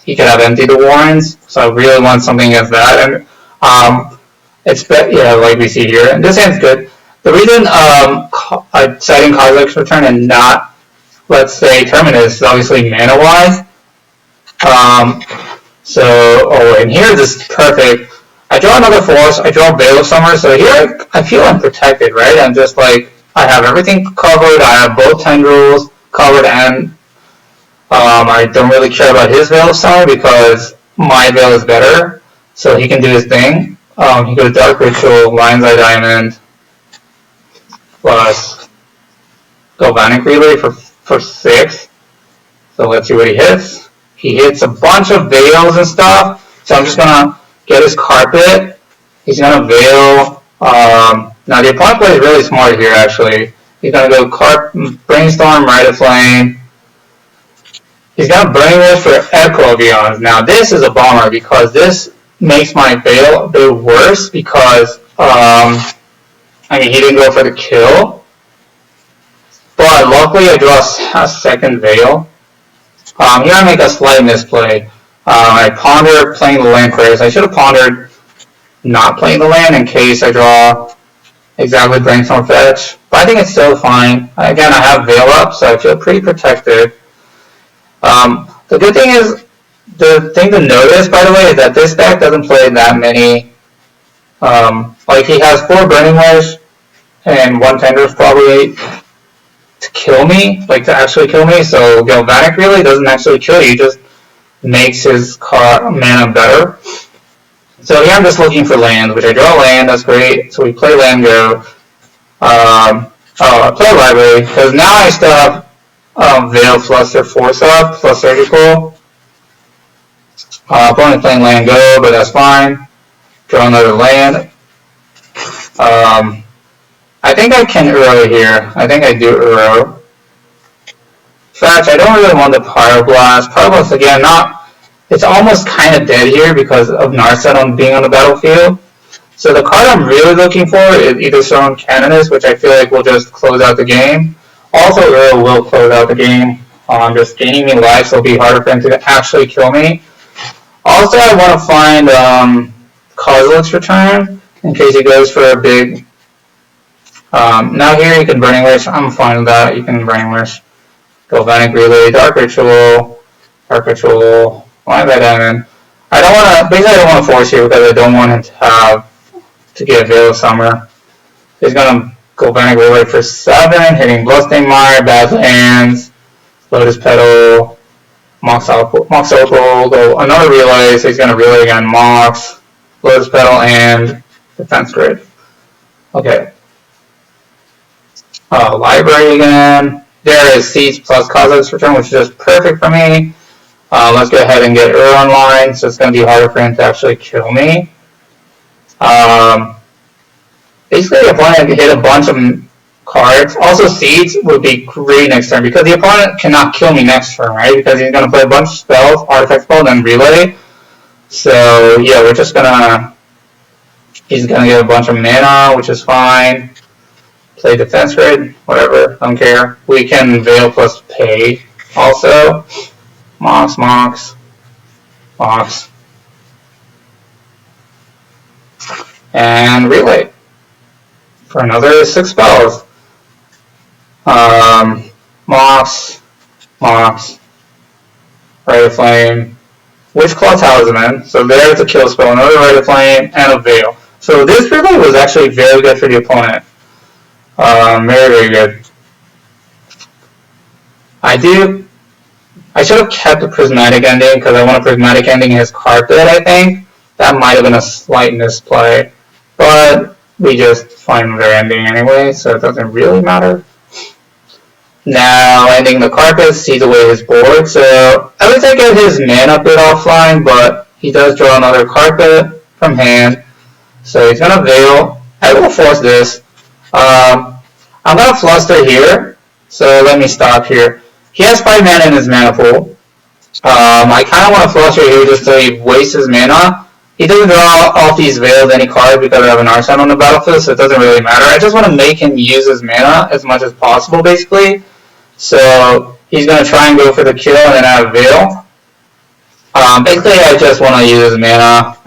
he could have emptied the Warrens, so I really want something against that, and like we see here, and this hand's good. The reason I'm citing Kozilek's Return and not, let's say, Terminus is obviously mana-wise. And here this is perfect. I draw another force, I draw Veil of Summer, so here I feel I'm protected, right? I'm just like, I have everything covered, I have both tendrils covered, and I don't really care about his Veil of Summer because my Veil is better, so he can do his thing. He goes Dark Ritual, Lion's Eye Diamond, plus Galvanic Relay for 6. So let's see what he hits. He hits a bunch of Veils and stuff, so I'm just going to get his Carpet. He's going to Veil. Now the opponent plays really smart here, actually. He's going to go Brainstorm, Rite of Flame. He's going to Burning Wish for Echo of Eons. Now this is a bummer because this makes my Veil a bit worse because, he didn't go for the kill. But luckily I draw a second Veil. Here I make a slight misplay. I ponder playing the land first. I should have pondered not playing the land in case I draw exactly Brainstorm Fetch. But I think it's still fine. Again, I have Veil up, so I feel pretty protected. The good thing is, the thing to notice, by the way, is that this deck doesn't play that many. He has 4 Burning Wish and 1 Tendrils probably to kill me, to actually kill me. So Galvanic really doesn't actually kill you, just makes his mana better. So here I'm just looking for land, which I draw land, that's great. So we play land go. Play library, because now I still have Veil, Fluster, Force up, plus Surgical. Opponent playing land go, but that's fine. Draw another land. I think I can Uro here. I think I do Uro. Fetch, I don't really want the Pyroblast. Pyroblast, again, it's almost kind of dead here because of Narset being on the battlefield. So the card I'm really looking for is either Stone Canonist, which I feel like will just close out the game. Also, Uro will close out the game. Just gaining me life, so it'll be harder for him to actually kill me. Also, I want to find Kozilek's Return, in case he goes for a big... now here you can Burning Wish. I'm fine with that. You can Burning Wish. Galvanic Relay, Dark Ritual, Why am I diamond? I don't want to... Basically, I don't want to force here because I don't want him to get Veil of Summer. He's going to Galvanic Relay for 7, hitting Bloodstained Mire, Badlands, Lotus Petal, Mox Opal, go another Relay, so he's going to Relay again, Mox, Lotus Petal, and Defense Grid. Okay. Library again. There is Seeds plus Kozilek's Return, which is just perfect for me. Let's go ahead and get Ur online, so it's going to be harder for him to actually kill me. Basically, the opponent can hit a bunch of cards. Also, Seeds would be great next turn, because the opponent cannot kill me next turn, right? Because he's going to play a bunch of spells, Artifact Spell, then Relay. So, yeah, we're just going to... He's going to get a bunch of mana, which is fine. Play Defense Grid, whatever, don't care. We can Veil plus pay also. Mox. And Relay for another 6 spells. Mox, Rite of Flame, Witchclaw Talisman, so there's a kill spell, another Rite of Flame, and a Veil. So this Relay was actually very good for the opponent. Very good. I should have kept the Prismatic Ending because I want a Prismatic Ending in his Carpet, I think. That might have been a slight misplay. But we just find their ending anyway, so it doesn't really matter. Now, ending the Carpet, sees away his board. So I would take out his mana bit offline, but he does draw another Carpet from hand. So he's going to Veil. I will force this. I'm going to Fluster here, so let me stop here. He has 5 mana in his mana pool. I kind of want to Fluster here just so he wastes his mana. He doesn't draw off these Veils any card because I have an Arsenal on the battlefield, so it doesn't really matter. I just want to make him use his mana as much as possible, basically. So he's going to try and go for the kill and then I have Veil. Basically, I just want to use his mana.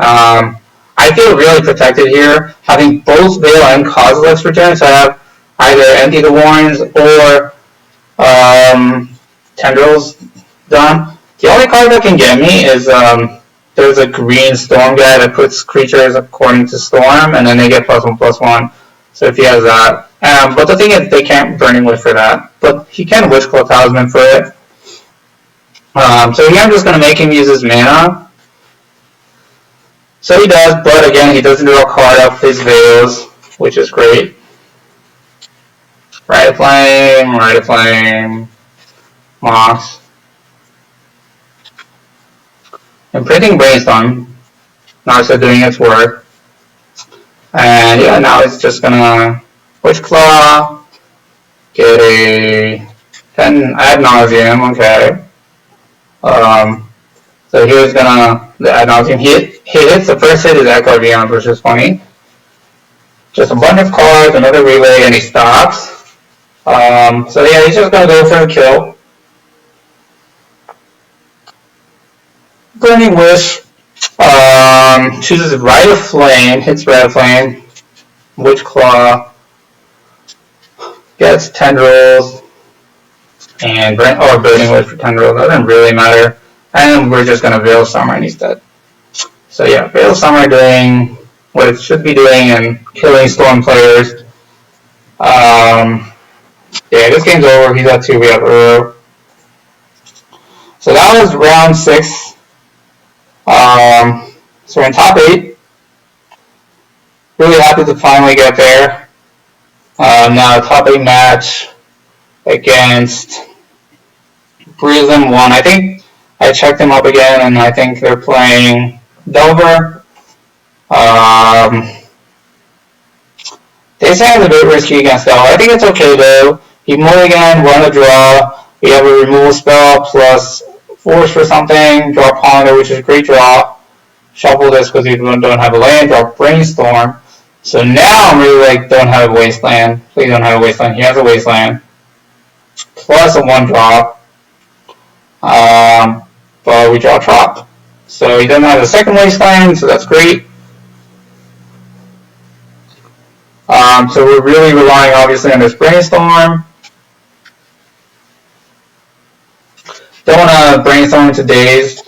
I feel really protected here, having both Veil and Kozilek's Return, so I have either Empty the Warrens or Tendrils done. The only card that can get me is there's a green Storm guy that puts creatures according to Storm, and then they get +1/+1. So if he has that. But the thing is, they can't Burning Wish for that. But he can Witchclaw Talisman for it. So here I'm just going to make him use his mana. So he does, but again, he doesn't draw a card off his Veils, which is great. Rite of Flame, Mox. Imprinting Brainstorm, Narset doing its work. And yeah, now it's just gonna Witchclaw, get a 10 ad nauseum, okay. So here's gonna, the ad nauseum hits, the first hit is Echo Beyond, which is funny. Just a bunch of cards, another Relay, and he stops. So yeah, he's just gonna go for a kill. Burning Wish, chooses Rite of Flame, hits Rite of Flame, Witchclaw, gets Tendrils, and Burning Wish for Tendrils, doesn't really matter. And we're just gonna Veil Summer and he's dead. So yeah, Veil Summer doing what it should be doing and killing Storm players. Yeah, this game's over. He's at 2, we have Uro. So that was round 6. So we're in top 8. really happy to finally get there. Now top 8 match against Brism 1. I think I checked them up again, and I think they're playing Delver. They say it's a bit risky against Delver. I think it's okay though. He mulligan, run a draw. We have a removal spell plus force for something. Draw Ponder, which is a great draw. Shuffle this because we don't have a land. Draw Brainstorm. So now I'm really like, don't have a Wasteland. Please don't have a Wasteland. He has a Wasteland. Plus a 1-drop. But we draw a Trop. So he doesn't have a second Wasteland, so that's great. So we're really relying obviously on this Brainstorm. Don't want to Brainstorm into Daze.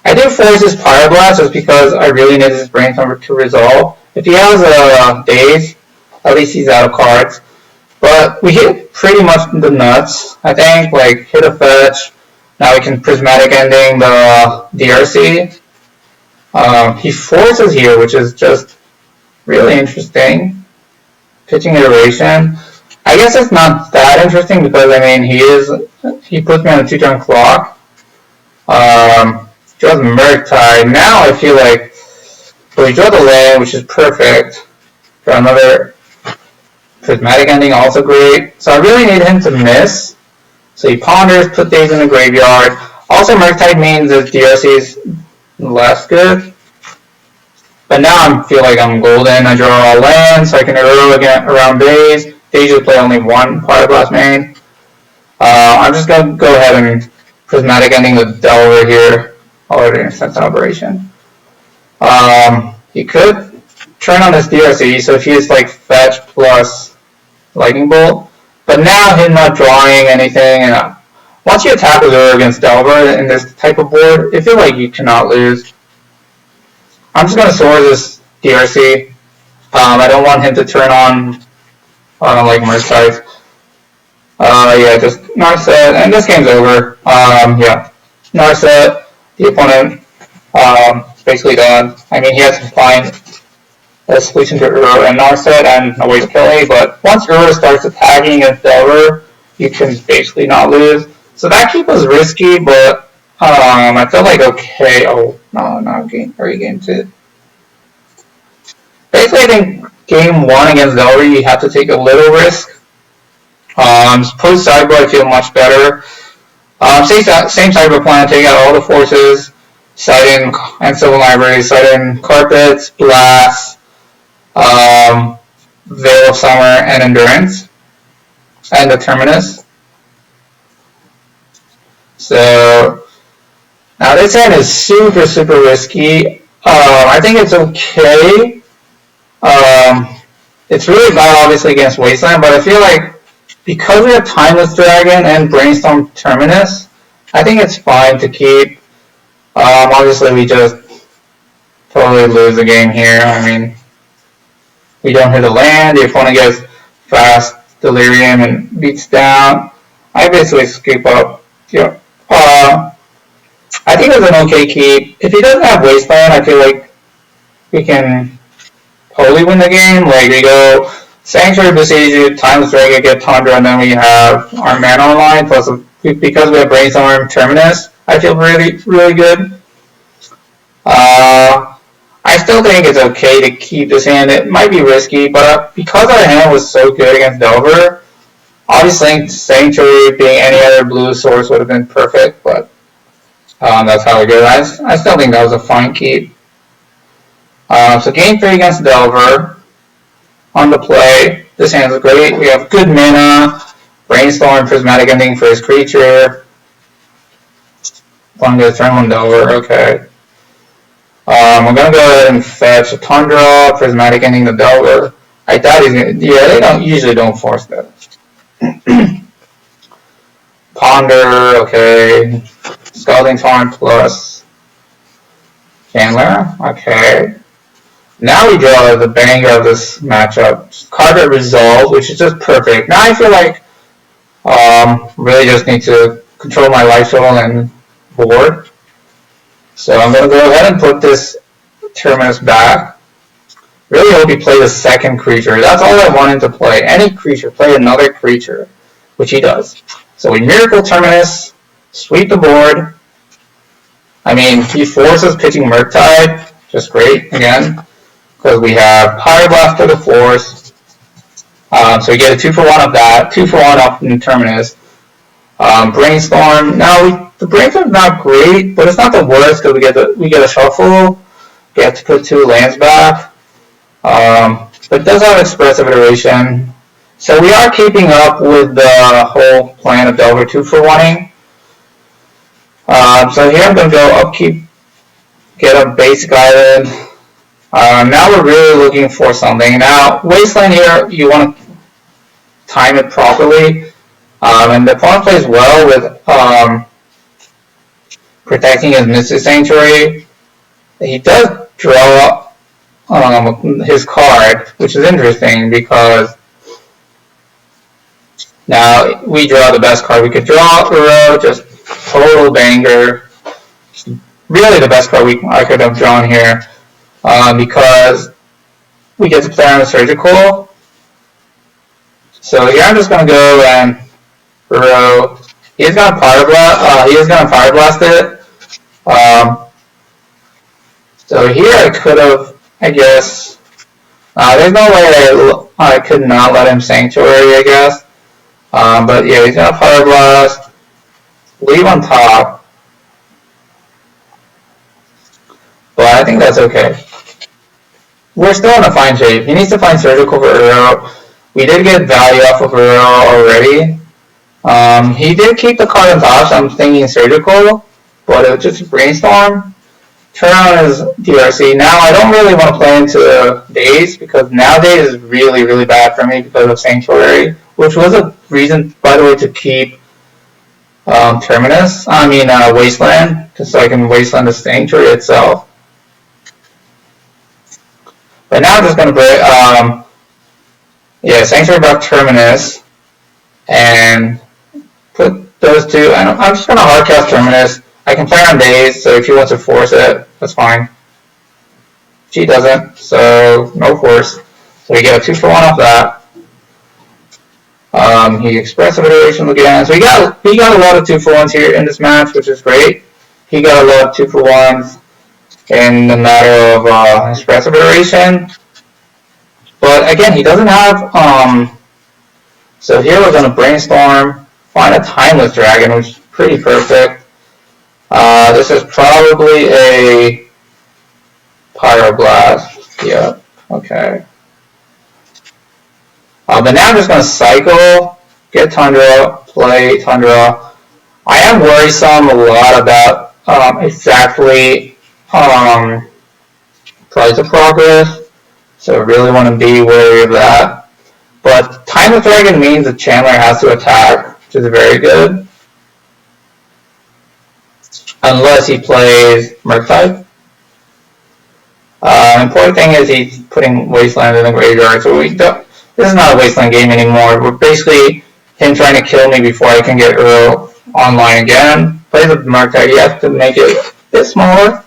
I did force his Pyroblast just because I really need this Brainstorm to resolve. If he has a Daze, at least he's out of cards. But we hit pretty much the nuts, I think, like hit a fetch. Now we can Prismatic Ending the DRC. He forces here, which is just really interesting. Pitching Iteration. I guess it's not that interesting because, I mean, he puts me on a 2-turn clock. Draws Murktide. Now I feel like, so we draw the land, which is perfect. Draw another Prismatic Ending, also great. So I really need him to miss. So he ponders, put these in the graveyard. Also, Murktide means that DRC is less good. But now I feel like I'm golden. I draw all land, so I can arrow again around Daze. Daze will play only one Pyroblast main. I'm just going to go ahead and Prismatic Ending the Delver here. Already in sense operation. He could turn on his DRC, so if he is like fetch plus Lightning Bolt. But now him not drawing anything, and once you attack with Ur against Delver in this type of board, I feel like you cannot lose. I'm just going to sword this DRC. I don't want him to turn on like Murktide. Yeah, just Narset, and this game's over. Yeah, Narset. The opponent is basically done. I mean, he has to find a solution to Ur and Narset and a way to kill me, but once Ur starts attacking against Delver, you can basically not lose. So that keep was risky, but I felt like okay. Oh, no, not game 3, game 2. Basically, I think game 1 against Delver, you have to take a little risk. Post sideboard, I feel much better. Same cyber plan, take out all the forces, side in and Civil Library, side in Carpets, Blast, Veil of Summer, and Endurance, and the Terminus. So, now this hand is super, super risky. I think it's okay. It's really bad, obviously, against Wasteland, but I feel like because we have Timeless Dragon and Brainstorm Terminus, I think it's fine to keep. Obviously, we just totally lose the game here. I mean, we don't hit a land, the opponent gets fast Delirium and beats down. I basically skip up. Yeah. I think it's an okay keep. If he doesn't have Wasteland, I feel like we can totally win the game. Like, we go Sanctuary, Besiege, Timeless Dragon, get Tundra, and then we have our mana online, plus because we have Brainstorm Terminus, I feel really, really good. I still think it's okay to keep this hand. It might be risky, but because our hand was so good against Delver, obviously Sanctuary being any other blue source would have been perfect, but that's how it goes. I still think that was a fine keep. So game 3 against Delver. On the play, this hand is great. We have good mana, Brainstorm, Prismatic Ending for his creature. I'm going to turn 1 Delver, okay. I'm going to go ahead and fetch a Tundra, Prismatic Ending the Delver. I thought he's going to, yeah, they usually don't force that. Ponder, okay. Scalding Torrent plus Chandler, okay. Now we draw the banger of this matchup. Carpet Resolve, which is just perfect. Now I feel like really just need to control my life total and board. So I'm going to go ahead and put this Terminus back. Really hope he plays a second creature. That's all I want him to play. Any creature, play another creature, which he does. So we Miracle Terminus, sweep the board. I mean, he forces pitching Murktide, just great, again, because we have Pyroblast for the force. So we get a 2-for-1 of that, 2-for-1 up in Terminus. Brainstorm. Now, the Brainstorm's not great, but it's not the worst because we get a shuffle, get to put 2 lands back. But it does have expressive iteration. So we are keeping up with the whole plan of Delver 2-for-1ing. So here I'm going to go upkeep, get a basic island. Now we're really looking for something. Now, Wasteland here, you want to time it properly. And the opponent plays well with protecting his Mystic Sanctuary. He does draw his card, which is interesting because now we draw the best card we could draw. Uro, just total banger. Really the best card I could have drawn here because we get to play on a Surgical. So here I'm just going to go and Uro. He is going to Fire Blast it. So here I could have, I guess, there's no way I could not let him Sanctuary, I guess. But yeah, he's going to Fire Blast, leave on top. But I think that's okay. We're still in a fine shape. He needs to find Surgical for Uro. We did get value off of Uro already. He did keep the card on top, so I'm thinking Surgical, but it was just Brainstorm. Turn on his DRC. Now I don't really want to play into Daze because now Daze is really, really bad for me because of Sanctuary, which was a reason, by the way, to keep Wasteland, just so I can Wasteland the Sanctuary itself. But now I'm just going to play, Sanctuary back Terminus, and put those two, and I'm just going to hardcast Terminus. I can play on Daze, so if he wants to force it, that's fine. She doesn't, so no force. So we get a 2-for-1 off that. He Expressive Iterations again. So he got a lot of 2-for-1s here in this match, which is great. He got a lot of 2-for-1s in the matter of Expressive Iteration. But again, he doesn't have, so here we're going to Brainstorm, find a Timeless Dragon, which is pretty perfect. This is probably a Pyroblast. Yep, okay. But now I'm just going to cycle, get Tundra, play Tundra. I am worrisome a lot about exactly Price of Progress, so I really want to be wary of that. But Timeless Dragon means the Chandler has to attack, which is very good. Unless he plays Murktide. Important thing is he's putting Wasteland in the graveyard, so this is not a Wasteland game anymore. We're basically him trying to kill me before I can get Uro online again. Plays with Murktide, he has to make it a bit smaller.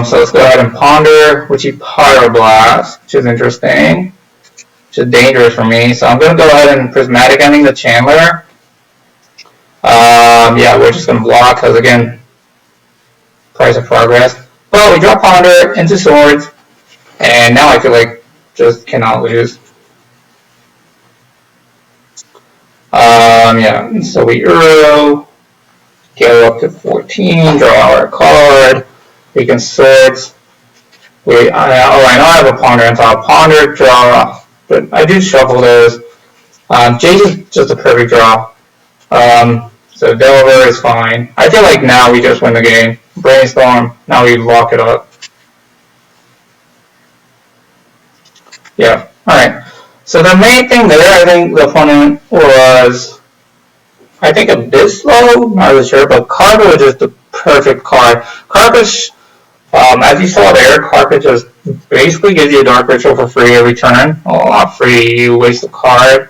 So let's go ahead and Ponder, which he Pyroblast, which is interesting. Which is dangerous for me. So I'm going to go ahead and Prismatic Ending the Chandler. We're just going to block because, again, Price of Progress. But we draw Ponder into Swords, and now I feel like just cannot lose. So we Uro, go up to 14, draw our card, we can Swords. I know I have a Ponder on top. Ponder, draw, but I do shuffle those. Jade is just a perfect draw. So Delver is fine. I feel like now we just win the game. Brainstorm, now we lock it up. Yeah, alright. So the main thing there, I think the opponent was, a bit slow, not really sure, but Carpet was just the perfect card. Carpet, as you saw there, Carpet just basically gives you a Dark Ritual for free every turn. Well, not free, you waste a card.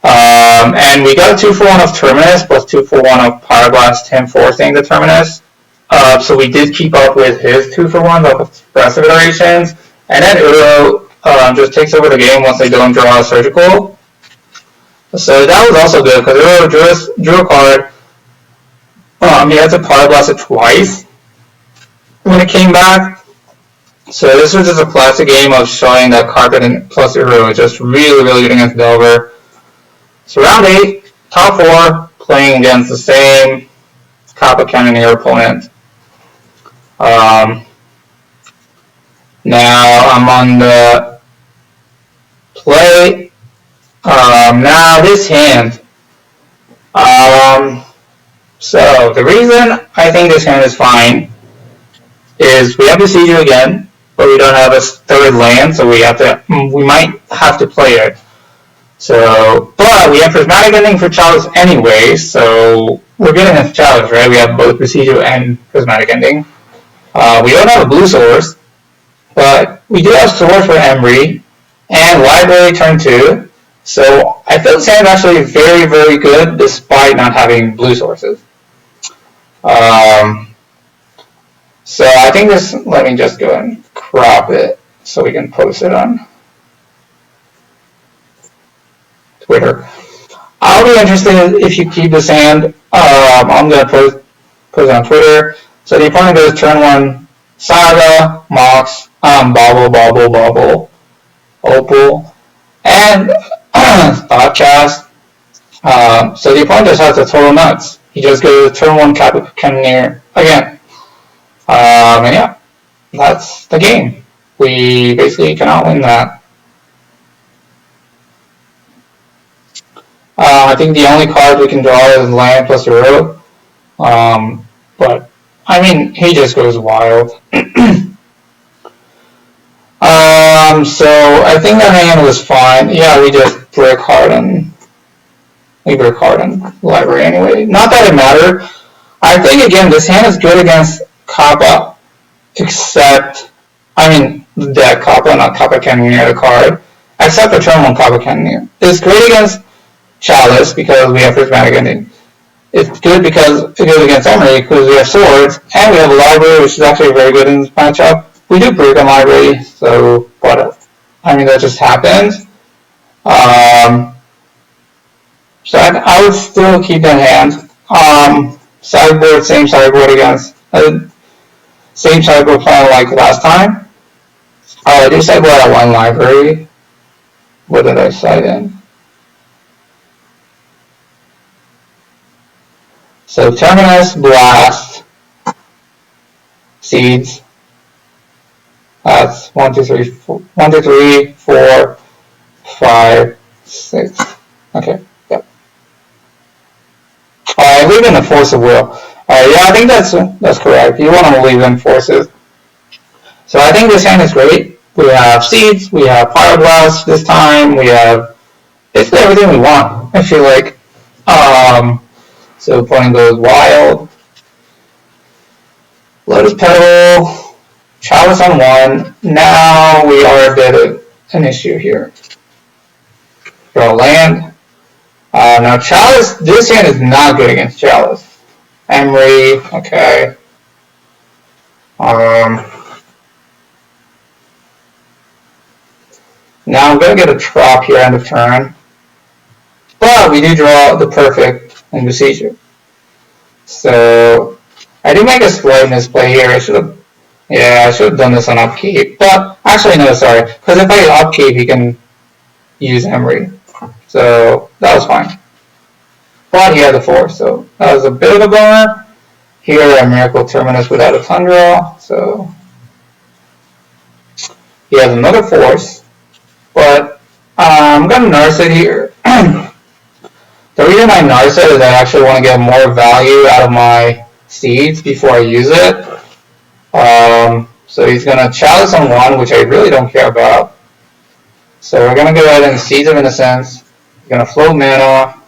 And we got a 2-for-1 of Terminus plus 2-for-1 of Pyroblast, him forcing the Terminus. So we did keep up with his 2-for-1 of Expressive Iterations. And then Uro just takes over the game once they don't draw a surgical. So that was also good because Uro drew a card. He had to Pyroblast it twice when it came back. So this was just a classic game of showing that Carpet plus Uro is just really, really good against Delver. So round 8, top 4, playing against the same Kappa Cannoneer opponent. Now I'm on the play. Now this hand. So the reason I think this hand is fine is we have to siege you again, but we don't have a third land, so we might have to play it. So, but we have Prismatic Ending for Chalice anyway, so we're getting a Chalice, right? We have both Presidio and Prismatic Ending. We don't have a blue source, but we do have Source for Emery and Library turn 2. So I feel this hand is actually very, very good despite not having blue sources. So I think this, let me just go and crop it so we can post it on Twitter. I'll be interested if you keep this hand. I'm going to post it on Twitter. So the opponent goes turn 1 Saga, Mox, Bobble, Opal, and Thoughtcast. So the opponent just has the total nuts. He just goes turn 1 Kappa Cannoneer again. And yeah, that's the game. We basically cannot win that. I think the only card we can draw is land plus Uro. But I mean, he just goes wild. So I think that hand was fine. Yeah, we just break hard on Library anyway. Not that it mattered. I think again this hand is good against Kappa, except the deck Kappa, not Kappa Cannoneer the card, except for turn 1 Kappa Cannoneer. It's great against Chalice because we have Prismatic Ending. It's good because it goes against Emery because we have Swords, and we have a Library, which is actually very good in this matchup. We do break on Library, so but that just happens. So I would still keep that hand. Sideboard, same sideboard against same sideboard plan like last time. I do sideboard at 1 Library. What did I side in? So Terminus, Blast, Seeds. That's 1, 2, 3, 4, 5, 6. Okay, yep. Alright, leave in the Force of Will. Alright, yeah, I think that's correct. You want to leave in forces. So I think this hand is great. We have Seeds, we have Pyroblast this time, we have basically everything we want, I feel like. So opponent goes Wild, Lotus Petal, Chalice on 1. Now we are a bit of an issue here. Draw land. Now Chalice, this hand is not good against Chalice. Emery, okay. Now I'm going to get a Trop here end of turn. But we do draw the perfect and Besieger. So I do make a slight misplay here. I should have done this on upkeep. But actually no, sorry. Because if I upkeep he can use Emery. So that was fine. But he had the Force, so that was a bit of a bummer. Here a Miracle Terminus without a Tundra, so he has another Force. But I'm gonna nurse it here. The reason I nurse it is I actually want to get more value out of my Seeds before I use it. So he's going to Chalice on 1, which I really don't care about. So we're going to go ahead and Seeds of Innocence. He's going to float mana.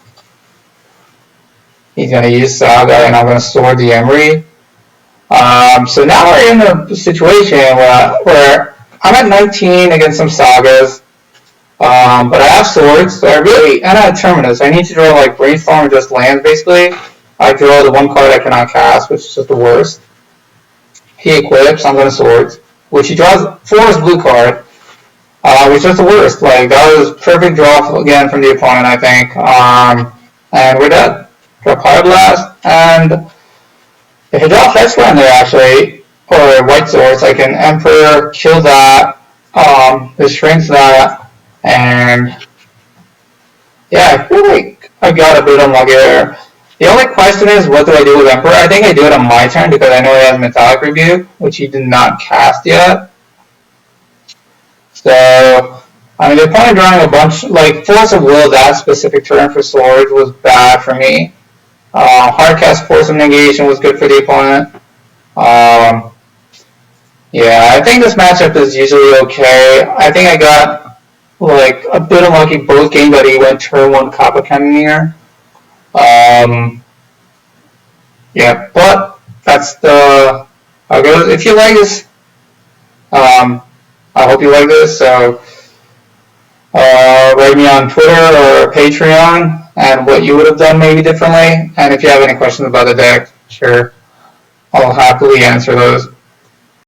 He's going to use Saga, and I'm going to Sword the Emery. So now we're in a situation where I'm at 19 against some Sagas. But I have Swords, so and I have Terminus. I need to draw like Brainstorm or just lands basically. I draw the 1 card I cannot cast, which is just the worst. He equips, I'm going to Swords. which he draws for his blue card, which was the worst. Like, that was perfect draw again from the opponent, I think. And we're dead. Draw Pyroblast, and if I draw Fetchland there, actually, or White Swords, I can Emperor, kill that, this shrinks that, and yeah, I feel like I got a bit unlucky there. The only question is, what do I do with Emperor? I think I do it on my turn because I know he has Metallic Rebuke, which he did not cast yet. So, I mean, the opponent drawing a bunch, like, Force of Will that specific turn for Swords was bad for me. Hardcast Force of Negation was good for the opponent. Yeah, I think this matchup is usually okay. I think I got, like, a bit unlucky both games that he went turn 1 Kappa Cannoneer. Yeah, but that's the how it goes. If you like this, I hope you like this. So write me on Twitter or Patreon and what you would have done maybe differently. And if you have any questions about the deck, sure, I'll happily answer those.